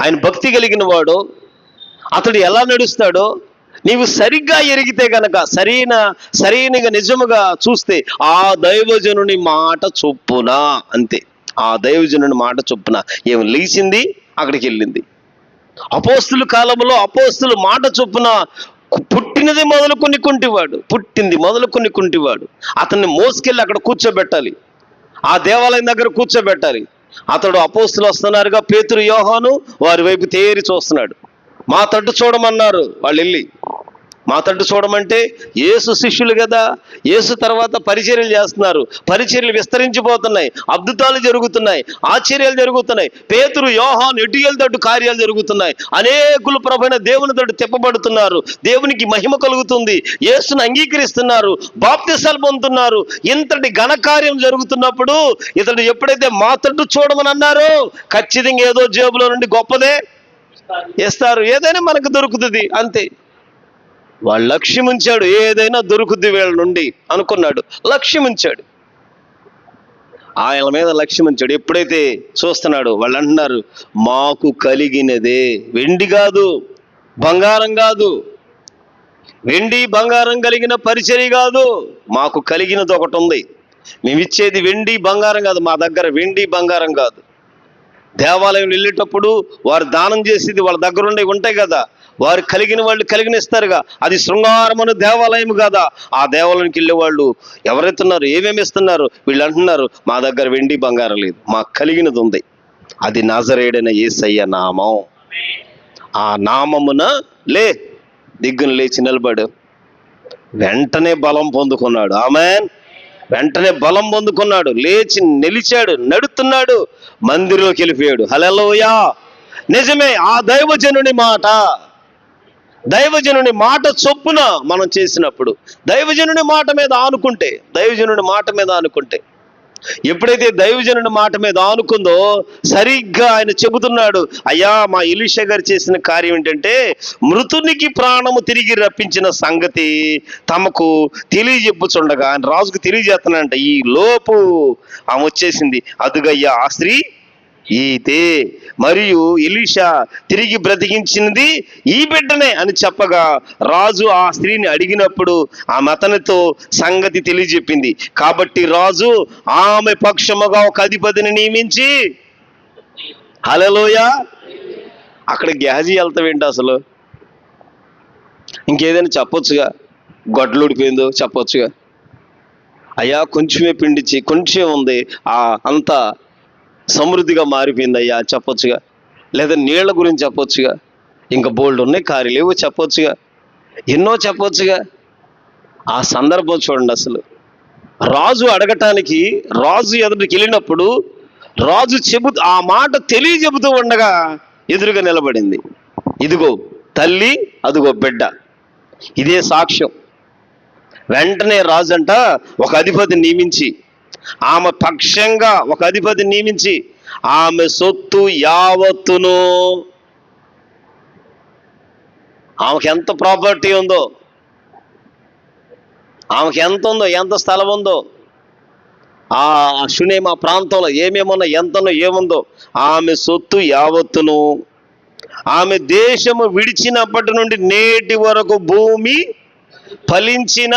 ఆయన భక్తి కలిగిన వాడు. అతడు ఎలా నడుస్తాడో నీవు సరిగ్గా ఎరిగితే గనక, సరైనగా నిజముగా చూస్తే, ఆ దైవజనుని మాట చొప్పున, అంతే. ఆ దైవజనుని మాట చొప్పున ఏం లేచింది, అక్కడికి వెళ్ళింది. అపోస్తుల కాలంలో అపోస్తుల మాట చొప్పున పుట్టింది మొదలుకొని కుంటివాడు, అతన్ని మోసుకెళ్ళి అక్కడ కూర్చోబెట్టాలి, ఆ దేవాలయం దగ్గర కూర్చోబెట్టాలి. అతడు అపోస్తులు వస్తున్నారుగా, పేతురు, యోహాను వారి వైపు తేరి చూస్తున్నాడు. మా తట్టు చూడమన్నారు వాళ్ళు వెళ్ళి. మా తట్టు చూడమంటే యేసు శిష్యులు కదా, యేసు తర్వాత పరిచర్యలు చేస్తున్నారు, పరిచర్యలు విస్తరించిపోతున్నాయి, అద్భుతాలు జరుగుతున్నాయి, ఆశ్చర్యాలు జరుగుతున్నాయి. పేతురు, యోహాను ఎటు తట్టు కార్యాలు జరుగుతున్నాయి. అనేకులు ప్రభువైన దేవుని తట్టు తిప్పబడుతున్నారు, దేవునికి మహిమ కలుగుతుంది, యేసును అంగీకరిస్తున్నారు, బాప్తిసాలు పొందుతున్నారు. ఇంతటి ఘనకార్యం జరుగుతున్నప్పుడు ఇతడు ఎప్పుడైతే మా తట్టు చూడమని అన్నారో, ఖచ్చితంగా ఏదో జేబులో నుండి గొప్పదే ఇస్తారు, ఏదైనా మనకు దొరుకుతుంది అంతే. వాళ్ళు లక్ష్యం ఉంచాడు, ఏదైనా దొరుకుద్ది వీళ్ళ నుండి అనుకున్నాడు, లక్ష్యం ఉంచాడు, ఆయన మీద లక్ష్యం ఉంచాడు. ఎప్పుడైతే చూస్తున్నాడు, వాళ్ళు అంటున్నారు, మాకు కలిగినదే వెండి కాదు, బంగారం కాదు, వెండి బంగారం కలిగిన పరిచర్య కాదు, మాకు కలిగినది ఒకటి ఉంది. మేము ఇచ్చేది వెండి బంగారం కాదు, మా దగ్గర వెండి బంగారం కాదు. దేవాలయం వెళ్ళేటప్పుడు వారు దానం చేసేది వాళ్ళ దగ్గర ఉండే ఉంటాయి కదా, వారు కలిగిన వాళ్ళు కలిగినిస్తారుగా, అది శృంగారమను దేవాలయం కదా. ఆ దేవాలయానికి వెళ్ళే వాళ్ళు ఎవరైతున్నారు, ఏమేమి ఇస్తున్నారు? వీళ్ళు అంటున్నారు, మా దగ్గర వెండి బంగారం లేదు, మాకు కలిగినది ఉంది, అది నజరేయుడైన యేసయ్య నామం. ఆ నామమున దిగ్గున లేచి నిలబడు. వెంటనే బలం పొందుకున్నాడు. ఆమేన్. వెంటనే బలం పొందుకున్నాడు, లేచి నిలిచాడు, నడుస్తున్నాడు, మందిరంలోకి వెళ్ళిపోయాడు. హల్లెలూయా. నిజమే, ఆ దైవజనుని మాట చొప్పున మనం చేసినప్పుడు, దైవజనుని మాట మీద ఆనుకుంటే ఎప్పుడైతే దైవజనుడి మాట మీద ఆనుకుందో సరిగ్గా ఆయన చెబుతున్నాడు, అయ్యా మా ఎలీషా గారు చేసిన కార్యం ఏంటంటే మృతునికి ప్రాణము తిరిగి రప్పించిన సంగతి తమకు తెలియజెప్పుచుండగా ఆయన రాజుకు తెలియజేస్తున్నాడంట. ఈ లోపు ఆమె వచ్చేసింది, అదుగయ్యా ఆ స్త్రీ ఈతే, మరియు ఎలీషా తిరిగి బ్రతికించినది ఈ బిడ్డనే అని చెప్పగా రాజు ఆ స్త్రీని అడిగినప్పుడు ఆమె అతనితో సంగతి తెలియజెప్పింది. కాబట్టి రాజు ఆమె పక్షముగా ఒక అధిపతిని నియమించి, హల్లెలూయా, అక్కడ గేహజీ వెళ్తావేంటి అసలు? ఇంకేదైనా చెప్పొచ్చుగా, గొడ్లు ఊడిపోయిందో చెప్పొచ్చుగా, అయ్యా కొంచెమే పిండిచి కొంచెం ఉంది అంతా సమృద్ధిగా మారిపోయింది అయ్యా చెప్పొచ్చుగా, లేదా నీళ్ల గురించి చెప్పొచ్చుగా, ఇంకా బోల్డ్ ఉన్నాయి కార్యలేవో చెప్పొచ్చుగా, ఎన్నో చెప్పొచ్చుగా. ఆ సందర్భం చూడండి, అసలు రాజు అడగటానికి రాజు ఎదుటికి వెళ్ళినప్పుడు రాజు ఆ మాట తెలియజెబుతూ ఉండగా ఎదురుగా నిలబడింది, ఇదిగో తల్లి, అదిగో బిడ్డ, ఇదే సాక్ష్యం. వెంటనే రాజు అంట ఒక అధిపతిని నియమించి, ఆమె పక్షంగా ఒక అధిపతిని నియమించి ఆమె సొత్తు యావత్తును, ఆమెకి ఎంత ప్రాపర్టీ ఉందో, ఆమెకి ఎంత ఉందో, ఎంత స్థలం ఉందో, ఆ షునేమా ప్రాంతంలో ఏమేమున్నా ఎంతనో ఏముందో, ఆమె సొత్తు యావత్తును, ఆమె దేశము విడిచినప్పటి నుండి నేటి వరకు భూమి ఫలించిన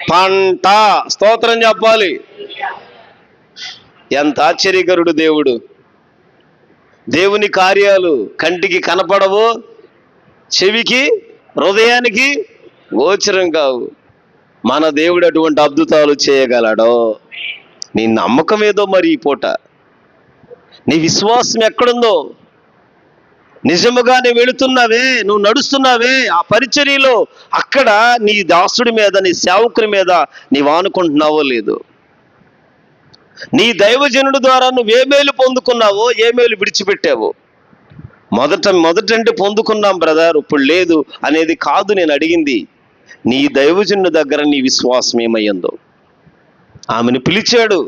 పంట. స్తోత్రం చెప్పాలి. ఎంత ఆశ్చర్యకరుడు దేవుడు. దేవుని కార్యాలు కంటికి కనపడవు, చెవికి హృదయానికి గోచరం కావు. మన దేవుడు అటువంటి అద్భుతాలు చేయగలడో. నీ నమ్మకం ఏదో మరి ఈ పూట, నీ విశ్వాసం ఎక్కడుందో, నిజముగా నువ్వు వెళుతున్నావే, నువ్వు నడుస్తున్నావే ఆ పరిచర్యలో, అక్కడ నీ దాసుడి మీద, నీ సేవకుని మీద నీవు ఆనుకుంటున్నావో లేదు. నీ దైవజనుడి ద్వారా నువ్వు ఏ మేలు పొందుకున్నావో, ఏ మేలు విడిచిపెట్టావో. మొదటంటే పొందుకున్నాం బ్రదర్, ఇప్పుడు లేదు అనేది కాదు నేను అడిగింది. నీ దైవజనుడి దగ్గర నీ విశ్వాసం ఏమయ్యిందో. ఆమెను పిలిచాడు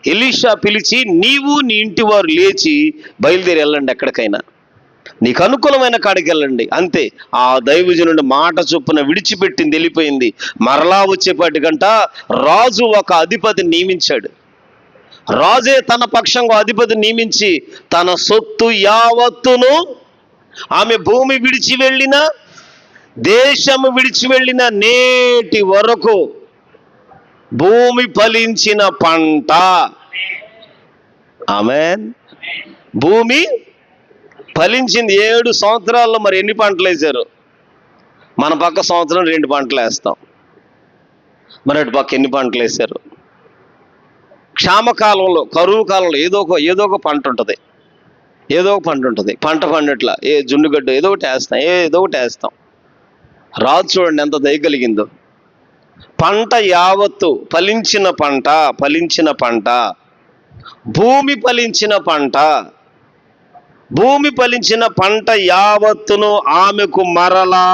ఎలీషా, పిలిచి నీవు నీ ఇంటి వారు లేచి బయలుదేరి వెళ్ళండి, ఎక్కడికైనా నీకు అనుకూలమైన కాడికి వెళ్ళండి. అంతే. ఆ దైవజనుడి మాట చొప్పున విడిచిపెట్టింది, వెళ్ళిపోయింది. మరలా వచ్చేపాటికంట రాజు ఒక అధిపతిని నియమించాడు. రాజే తన పక్షంగా అధిపతిని నియమించి తన సొత్తు యావత్తును, ఆమె భూమి విడిచి వెళ్ళిన, దేశము విడిచి వెళ్ళిన నేటి వరకు భూమి ఫలించిన పంట. ఆమేన్. భూమి ఫలించింది. 7 సంవత్సరాల్లో మరి ఎన్ని పంటలు వేశారు? మన పక్క సంవత్సరం 2 పంటలు వేస్తాం, మరి అటు పక్క ఎన్ని పంటలు వేశారు? క్షామకాలంలో, కరువు కాలంలో ఏదో ఒక పంట ఉంటుంది, ఏదో ఒక పంట ఉంటుంది. పంట పండట్లా జుండుగడ్డ ఏదో ఒకటి వేస్తాం. రాజు చూడండి ఎంత దయగలిగిందో. పంట యావత్తు ఫలించిన పంట, భూమి ఫలించిన పంట, భూమి ఫలించిన పంట యావత్తును ఆమెకు మరలా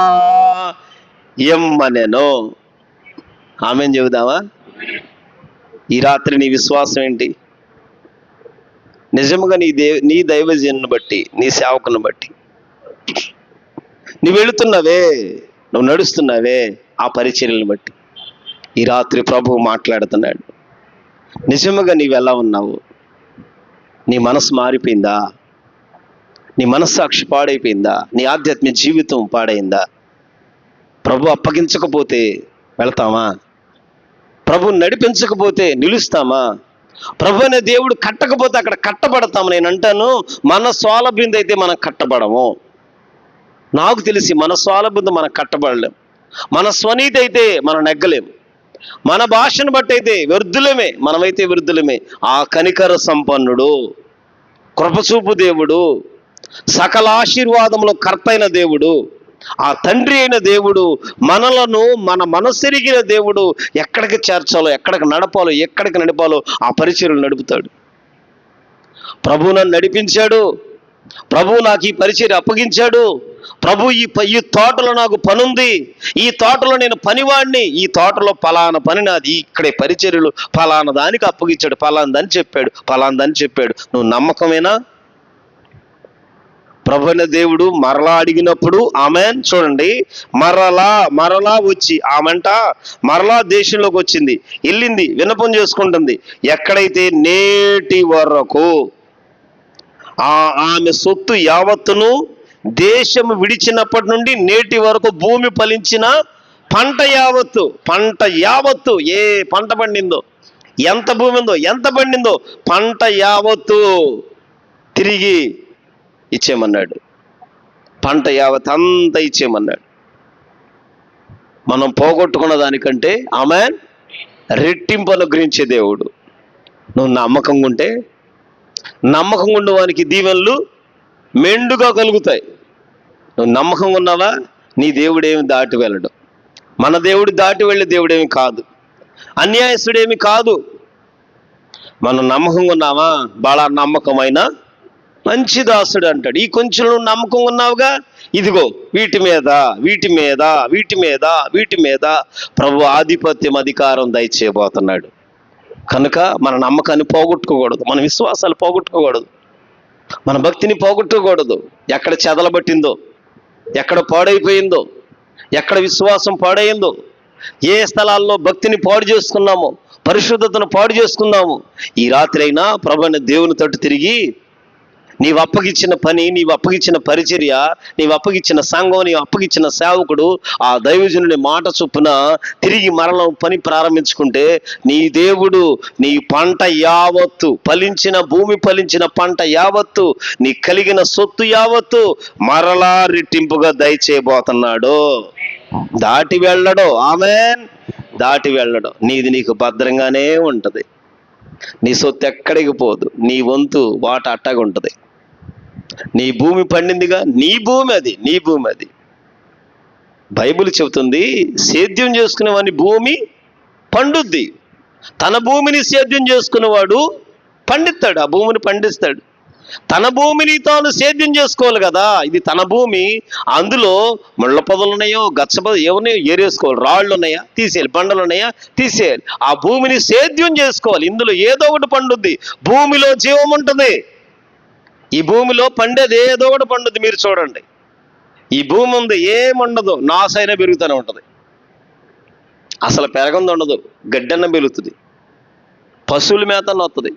ఎమ్మనెను. ఆమెను చెబుదామా? ఈ రాత్రి నీ విశ్వాసం ఏంటి? నిజంగా నీ దైవజనుని బట్టి, నీ సేవకుని బట్టి నువ్వు వెళుతున్నావే, నువ్వు నడుస్తున్నావే ఆ పరిచర్యలను బట్టి ఈ రాత్రి ప్రభువు మాట్లాడుతున్నాడు. నిజముగా నీవు ఎలా ఉన్నావు? నీ మనసు మారిపోయిందా? నీ మనస్సాక్షి పాడైపోయిందా? నీ ఆధ్యాత్మిక జీవితం పాడైందా? ప్రభు అప్పగించకపోతే వెళ్తామా? ప్రభు నడిపించకపోతే నిలుస్తామా? ప్రభు అనే దేవుడు కట్టకపోతే అక్కడ కట్టబడతాము. నేను అంటాను, మన స్వాలభ్యంతో అయితే మనం కట్టబడము. నాకు తెలిసి మన స్వాలభ్యంతో మనం కట్టబడలేం. మన స్వనీతి అయితే మనం నెగ్గలేం. మన భాషను బట్టి అయితే వ్యర్థులమే, మనమైతే వ్యర్థులమే. ఆ కనికర సంపన్నుడు, కృపచూపు దేవుడు, సకల ఆశీర్వాదములో కర్తైన దేవుడు, ఆ తండ్రి అయిన దేవుడు మనలను, మన మనసెరిగిన దేవుడు ఎక్కడికి చేర్చాలో, ఎక్కడికి నడపాలో ఆ పరిచర్యలు నడుపుతాడు. ప్రభు నన్ను నడిపించాడు, ప్రభు నాకు ఈ పరిచర్య అప్పగించాడు, ప్రభు ఈ తోటలో నాకు పనుంది, ఈ తోటలో నేను పనివాడిని, ఈ తోటలో పలానా పని నాది, ఇక్కడే పరిచర్యలు పలానా దానికి అప్పగించాడు, పలానాదని చెప్పాడు. నువ్వు నమ్మకమేనా? ప్రభువైన దేవుడు మరలా అడిగినప్పుడు ఆమెన్ చూడండి, మరలా వచ్చి ఆమెంట మరలా దేశంలోకి వచ్చింది, వెళ్ళింది, విన్నపం చేసుకుంటుంది. ఎక్కడైతే నేటి వరకు ఆమె సొత్తు యావత్తును దేశము విడిచినప్పటి నుండి నేటి వరకు భూమి ఫలించిన పంట యావత్తు ఏ పంట పండిందో, ఎంత భూమి ఉందో, ఎంత పండిందో పంట యావత్తు తిరిగి ఇచ్చేయమన్నాడు. పంట యావత్ అంతా ఇచ్చేయమన్నాడు. మనం పోగొట్టుకున్న దానికంటే ఆమెన్ రెట్టింపు అనుగ్రహించే దేవుడు. నువ్వు నమ్మకంగా ఉంటే, నమ్మకంగా ఉండే వానికి దీవెనలు మెండుగా కలుగుతాయి. నువ్వు నమ్మకంగా ఉన్నావా? నీ దేవుడేమి దాటి వెళ్ళడు. మన దేవుడు దాటి వెళ్ళే దేవుడేమి కాదు, అన్యాయస్తుడేమి కాదు. మనం నమ్మకంగా ఉన్నావా? బాగా నమ్మకమైన మంచి దాసుడు అంటాడు. ఈ కొంచెం నువ్వు నమ్మకం ఉన్నావుగా, ఇదిగో వీటి మీద ప్రభు ఆధిపత్యం అధికారం దయచేయబోతున్నాడు. కనుక మన నమ్మకాన్ని పోగొట్టుకోకూడదు, మన విశ్వాసాలు పోగొట్టుకోకూడదు, మన భక్తిని పోగొట్టుకోకూడదు. ఎక్కడ చెదలబట్టిందో, ఎక్కడ పాడైపోయిందో, ఎక్కడ విశ్వాసం పాడైందో, ఏ స్థలాల్లో భక్తిని పాడు చేసుకున్నామో, పరిశుద్ధతను పాడు చేసుకున్నాము, ఈ రాత్రి అయినా ప్రభువైన దేవుని తట్టు తిరిగి నీవు అప్పగిచ్చిన పని, నీవు అప్పగిచ్చిన పరిచర్య, నీవు అప్పగిచ్చిన సంఘం, నీవు అప్పగిచ్చిన సేవకుడు, ఆ దైవజనుని మాట చొప్పున తిరిగి మరల పని ప్రారంభించుకుంటే నీ దేవుడు నీ పంట యావత్తు భూమి ఫలించిన పంట యావత్తు, నీ కలిగిన సొత్తు యావత్తు మరలా రెట్టింపుగా దయచేయబోతున్నాడు. దాటి వెళ్ళడు, ఆమెన్, దాటి వెళ్ళడు. నీది నీకు భద్రంగానే ఉంటది. నీ సొత్తు ఎక్కడికి పోదు, నీ వంతు వాట అట్టగా ఉంటది. నీ భూమి పండిందిగా, నీ భూమి అది. బైబిల్ చెబుతుంది, సేద్యం చేసుకునేవాని భూమి పండుద్ది. తన భూమిని సేద్యం చేసుకునేవాడు పండిస్తాడు, ఆ భూమిని పండిస్తాడు. తన భూమిని తాను సేద్యం చేసుకోవాలి కదా, ఇది తన భూమి. అందులో ముళ్ళ పొదలు ఉన్నాయో, గచ్చ పొదలు ఏమున్నాయో ఏరేసుకోవాలి, రాళ్ళు ఉన్నాయా తీసేయాలి, బండలు ఉన్నాయా తీసేయాలి. ఆ భూమిని సేద్యం చేసుకోవాలి. ఇందులో ఏదో ఒకటి పండుద్ది. భూమిలో జీవం ఉంటుంది. ఈ భూమిలో పండేది ఏదో ఒకటి పండుద్ది. మీరు చూడండి, ఈ భూమి ఉంది, ఏముండదు, నాసైనా పెరుగుతూనే ఉంటుంది. అసలు పెరగంది ఉండదు, గడ్డన్న పెరుగుతుంది, పశువుల మేత వస్తుంది,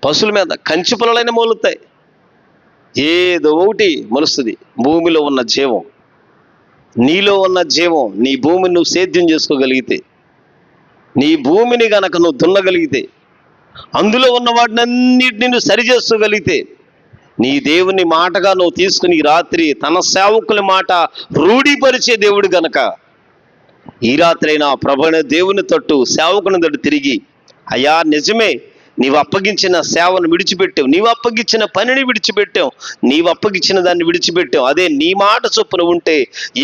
పశువుల మీద కంచి పొలాలైనా మొలుస్తాయి, ఏదో ఒకటి మొలుస్తుంది. భూమిలో ఉన్న జీవం, నీలో ఉన్న జీవం, నీ భూమిని నువ్వు సేద్యం చేసుకోగలిగితే, నీ భూమిని గనక నువ్వు దున్నగలిగితే, అందులో ఉన్న వాటిని అన్నిటిని నువ్వు సరిచేసుకోగలిగితే, నీ దేవుని మాటగా నువ్వు తీసుకుని రాత్రి తన సేవకుల మాట రూఢీపరిచే దేవుడు గనక ఈ రాత్రి అయినా ప్రభువైన దేవుని తట్టు, సేవకుని తట్టు తిరిగి, అయ్యా నిజమే, నీవు అప్పగించిన సేవను విడిచిపెట్టావు, నీవు అప్పగించిన పనిని విడిచిపెట్టావు, నీవు అప్పగించిన దాన్ని విడిచిపెట్టావు. అదే నీ మాట చొప్పున ఉంటే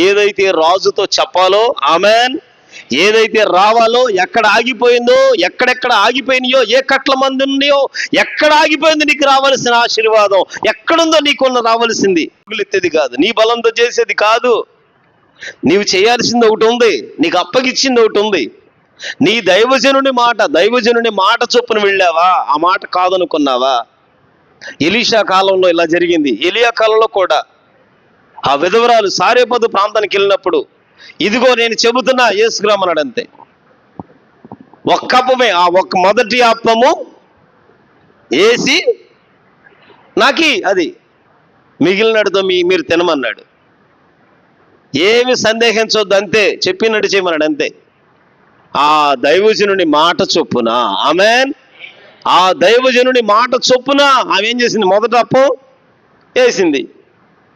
ఏదైతే రాజుతో చెప్పాలో, ఆమెన్, ఏదైతే రావాలో, ఎక్కడ ఆగిపోయిందో, ఎక్కడెక్కడ ఆగిపోయినాయో, ఏ కట్ల మంది ఉన్నాయో, ఎక్కడ ఆగిపోయింది నీకు రావాల్సిన ఆశీర్వాదం, ఎక్కడుందో నీకున్న రావాల్సింది. ఎత్తేది కాదు, నీ బలంతో చేసేది కాదు. నీవు చేయాల్సింది ఒకటి ఉంది, నీకు అప్పగిచ్చింది ఒకటి ఉంది. నీ దైవజనుని మాట చొప్పున వెళ్ళావా, ఆ మాట కాదనుకున్నావా? ఎలీషా కాలంలో ఇలా జరిగింది. ఎలియా కాలంలో కూడా ఆ విధవరాలు సారేపదు ప్రాంతానికి వెళ్ళినప్పుడు, ఇదిగో నేను చెబుతున్నా యేసుగ్రామన్నాడు. అంతే, ఒక్క అప్పమే, ఆ ఒక్క మొదటి అప్పము వేసి నాకి అది మిగిలినడుతో మీరు తినమన్నాడు. ఏమి సందేహించొద్దు, అంతే, చెప్పినట్టు చేయమన్నాడు. అంతే. ఆ దైవజనుని మాట చొప్పున, ఆమెన్, ఆ దైవజనుని మాట చొప్పున ఆమె ఏం చేసింది? మొదటి అప్పం వేసింది.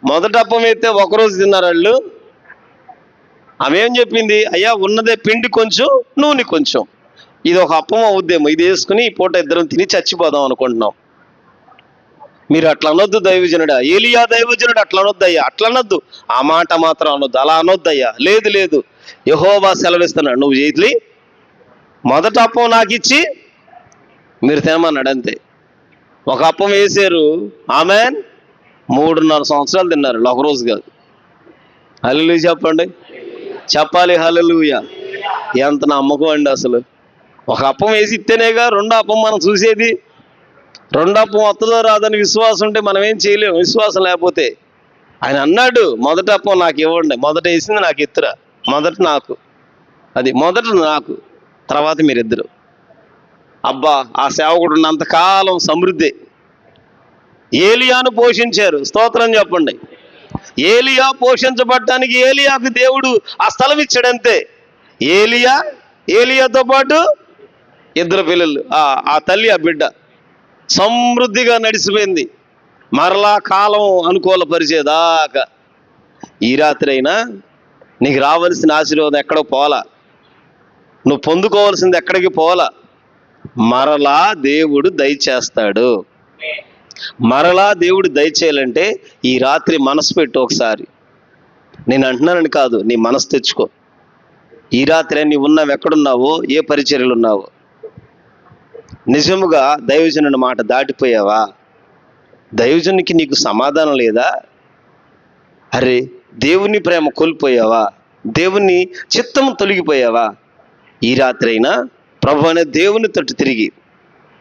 మొదటి అప్పం వేస్తే ఒకరోజు తిన్నారు వాళ్ళు. ఆమె ఏం చెప్పింది? అయ్యా ఉన్నదే పిండి కొంచెం, నూనె కొంచెం, ఇది ఒక అప్పం అవుద్దేమో, ఇది వేసుకుని ఈ పూట ఇద్దరం తిని చచ్చిపోదాం అనుకుంటున్నాం. మీరు అట్లా అనొద్దు దైవజనుడా, ఏలియా దైవజనుడు అట్లా అనొద్దు అయ్యా, అట్లా అనొద్దు, ఆ మాట మాత్రం అనొద్దు, అలా అనొద్దు అయ్యా. లేదు, యెహోవా సెలవిస్తున్నాడు, నువ్వు చేతులి మొదటి అప్పం నాకు ఇచ్చి మీరు తినమన్నాడు. అంతే. ఒక అప్పం వేసారు, ఆమెన్, 3.5 సంవత్సరాలు తిన్నారు ఒక రోజు కాదు. హల్లెలూయా చెప్పండి, చెప్పాలి హల్లెలూయా. ఎంత నమ్మకం అండి అసలు. ఒక అప్పం వేసి ఇస్తేనేగా రెండో అప్పం మనం చూసేది. రెండో అప్పం వస్తుందో రాదని విశ్వాసం ఉంటే మనం ఏం చేయలేము. విశ్వాసం లేకపోతే ఆయన అన్నాడు, మొదటి అప్పం నాకు ఇవ్వండి, మొదట వేసింది నాకు ఇస్తురా, మొదట నాకు తర్వాత మీరిద్దరు. అబ్బా, ఆ సేవకుడు ఉన్నంతకాలం సమృద్ధి. ఏలియాను పోషించారు, స్తోత్రం చెప్పండి. ఏలియా పోషించబడటానికి ఏలియాకు దేవుడు ఆ స్థలం ఇచ్చాడంతే. ఏలియాతో పాటు 2 పిల్లలు, ఆ తల్లి ఆ బిడ్డ సమృద్ధిగా నడిచిపోయింది. మరలా కాలం అనుకూలపరిచేదాకా. ఈ రాత్రి అయినా నీకు రావాల్సిన ఆశీర్వాదం ఎక్కడో పోలా, నువ్వు పొందుకోవాల్సింది ఎక్కడికి పోలా. మరలా దేవుడు దయచేస్తాడు. మరలా దేవుడు దయచేయాలంటే ఈ రాత్రి మనసు పెట్టు ఒకసారి. నేను అంటున్నానని కాదు, నీ మనసు తెచ్చుకో. ఈ రాత్రి నీ ఉన్నావు, ఎక్కడున్నావో, ఏ పరిచర్యలు ఉన్నావో. నిజముగా దైవజనుని మాట దాటిపోయావా? దైవజనునికి నీకు సమాధానం లేదా? అరే, దేవుని ప్రేమ కోల్పోయావా? దేవుని చిత్తం తొలగిపోయావా? ఈ రాత్రి అయినా ప్రభు అనే దేవుని తట్టు తిరిగి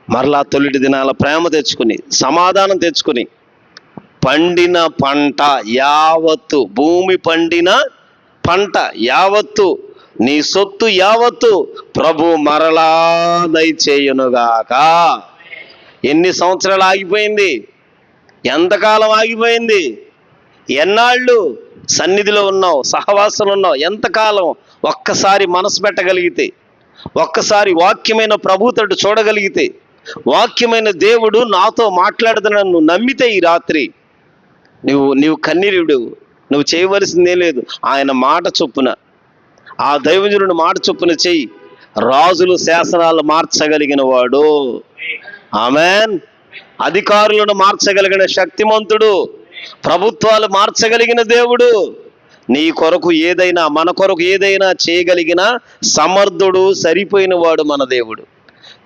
మరలా తొలిటి దినాల ప్రేమ తెచ్చుకుని, సమాధానం తెచ్చుకుని, పండిన పంట యావత్తు, భూమి పండిన పంట యావత్తు, నీ సొత్తు యావత్తు ప్రభు మరలా దయచేయునుగాక. ఎన్ని సంవత్సరాలు ఆగిపోయింది? ఎంతకాలం ఆగిపోయింది? ఎన్నాళ్ళు సన్నిధిలో ఉన్నావు, సహవాసంలో ఉన్నావు? ఎంతకాలం? ఒక్కసారి మనసు పెట్టగలిగితే, ఒక్కసారి వాక్యమైన ప్రభు తట్టు చూడగలిగితే, వాక్యమైన దేవుడు నాతో మాట్లాడుతున్నాను నువ్వు నమ్మితే, ఈ రాత్రి నువ్వు కన్నీరుడు, నువ్వు చేయవలసిందే లేదు. ఆయన మాట చొప్పున, ఆ దైవజనుడి మాట చొప్పున చెయ్యి. రాజులు శాసనాలు మార్చగలిగిన వాడు, ఆమెన్. అధికారులను మార్చగలిగిన శక్తిమంతుడు, ప్రభుత్వాలు మార్చగలిగిన దేవుడు, నీ కొరకు ఏదైనా, మన కొరకు ఏదైనా చేయగలిగిన సమర్థుడు, సరిపోయిన వాడు మన దేవుడు.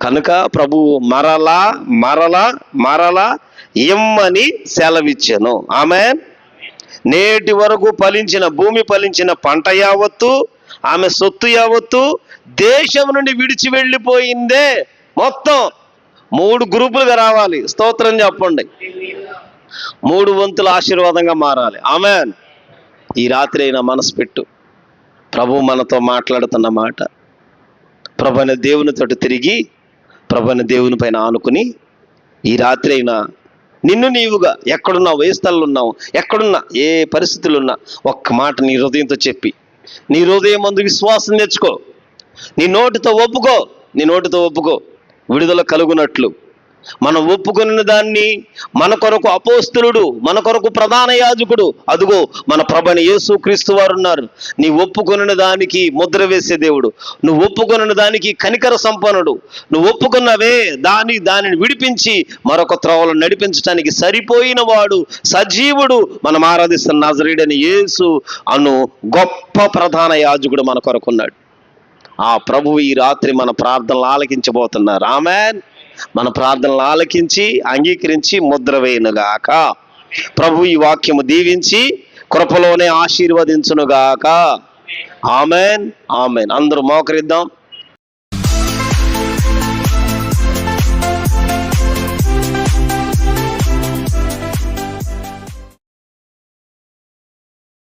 కనుక ప్రభువు మరలా మరలా మరలా ఇమ్మని సెలవిచ్చెను. ఆమెన్. నేటి వరకు ఫలించిన, భూమి ఫలించిన పంట యావత్తు, ఆమె సొత్తు యావత్తు దేశం నుండి విడిచి వెళ్ళిపోయిందే. మొత్తం 3 గ్రూపులుగా రావాలి. స్తోత్రం చెప్పండి. 3 వంతుల ఆశీర్వాదంగా మారాలి. ఆమెన్. ఈ రాత్రి అయినా మనసు పెట్టు. ప్రభు మనతో మాట్లాడుతున్న మాట, ప్రభు అనే దేవుని తోటి తిరిగి, ప్రభు అనే దేవుని పైన ఆనుకుని, ఈ రాత్రి అయినా నిన్ను నీవుగా, ఎక్కడున్నావు, ఏ స్థలంలో ఉన్నావు, ఎక్కడున్నా, ఏ పరిస్థితులు ఉన్నా, ఒక్క మాట నీ హృదయంతో చెప్పి, నీ హృదయం ముందు విశ్వాసం తెచ్చుకో. నీ నోటితో ఒప్పుకో, విడుదల కలుగునట్లు. మనం ఒప్పుకున్న దాన్ని మన కొరకు అపోస్తలుడు, మన కొరకు ప్రధాన యాజకుడు, అదుగో మన ప్రభువైన యేసుక్రీస్తు వారు ఉన్నారు. నీ ఒప్పుకున్న దానికి ముద్ర వేసే దేవుడు, నువ్వు ఒప్పుకున్న దానికి కనికర సంపన్నుడు. నువ్వు ఒప్పుకున్నవే దానిని విడిపించి మరొక త్రోవలో నడిపించడానికి సరిపోయిన వాడు, సజీవుడు, మనం ఆరాధిస్తున్న నజరేయుడైన యేసు అను గొప్ప ప్రధాన యాజకుడు మన కొరకున్నాడు. ఆ ప్రభువు ఈ రాత్రి మన ప్రార్థనలు ఆలకించబోతున్నారు. ఆమెన్. మన ప్రార్థనలు ఆలకించి, అంగీకరించి ముద్ర వేయునుగాక. ప్రభు ఈ వాక్యము దీవించి కృపలోనే ఆశీర్వదించునుగాక. ఆమెన్. ఆమెన్. అందరూ మోకరిద్దాం.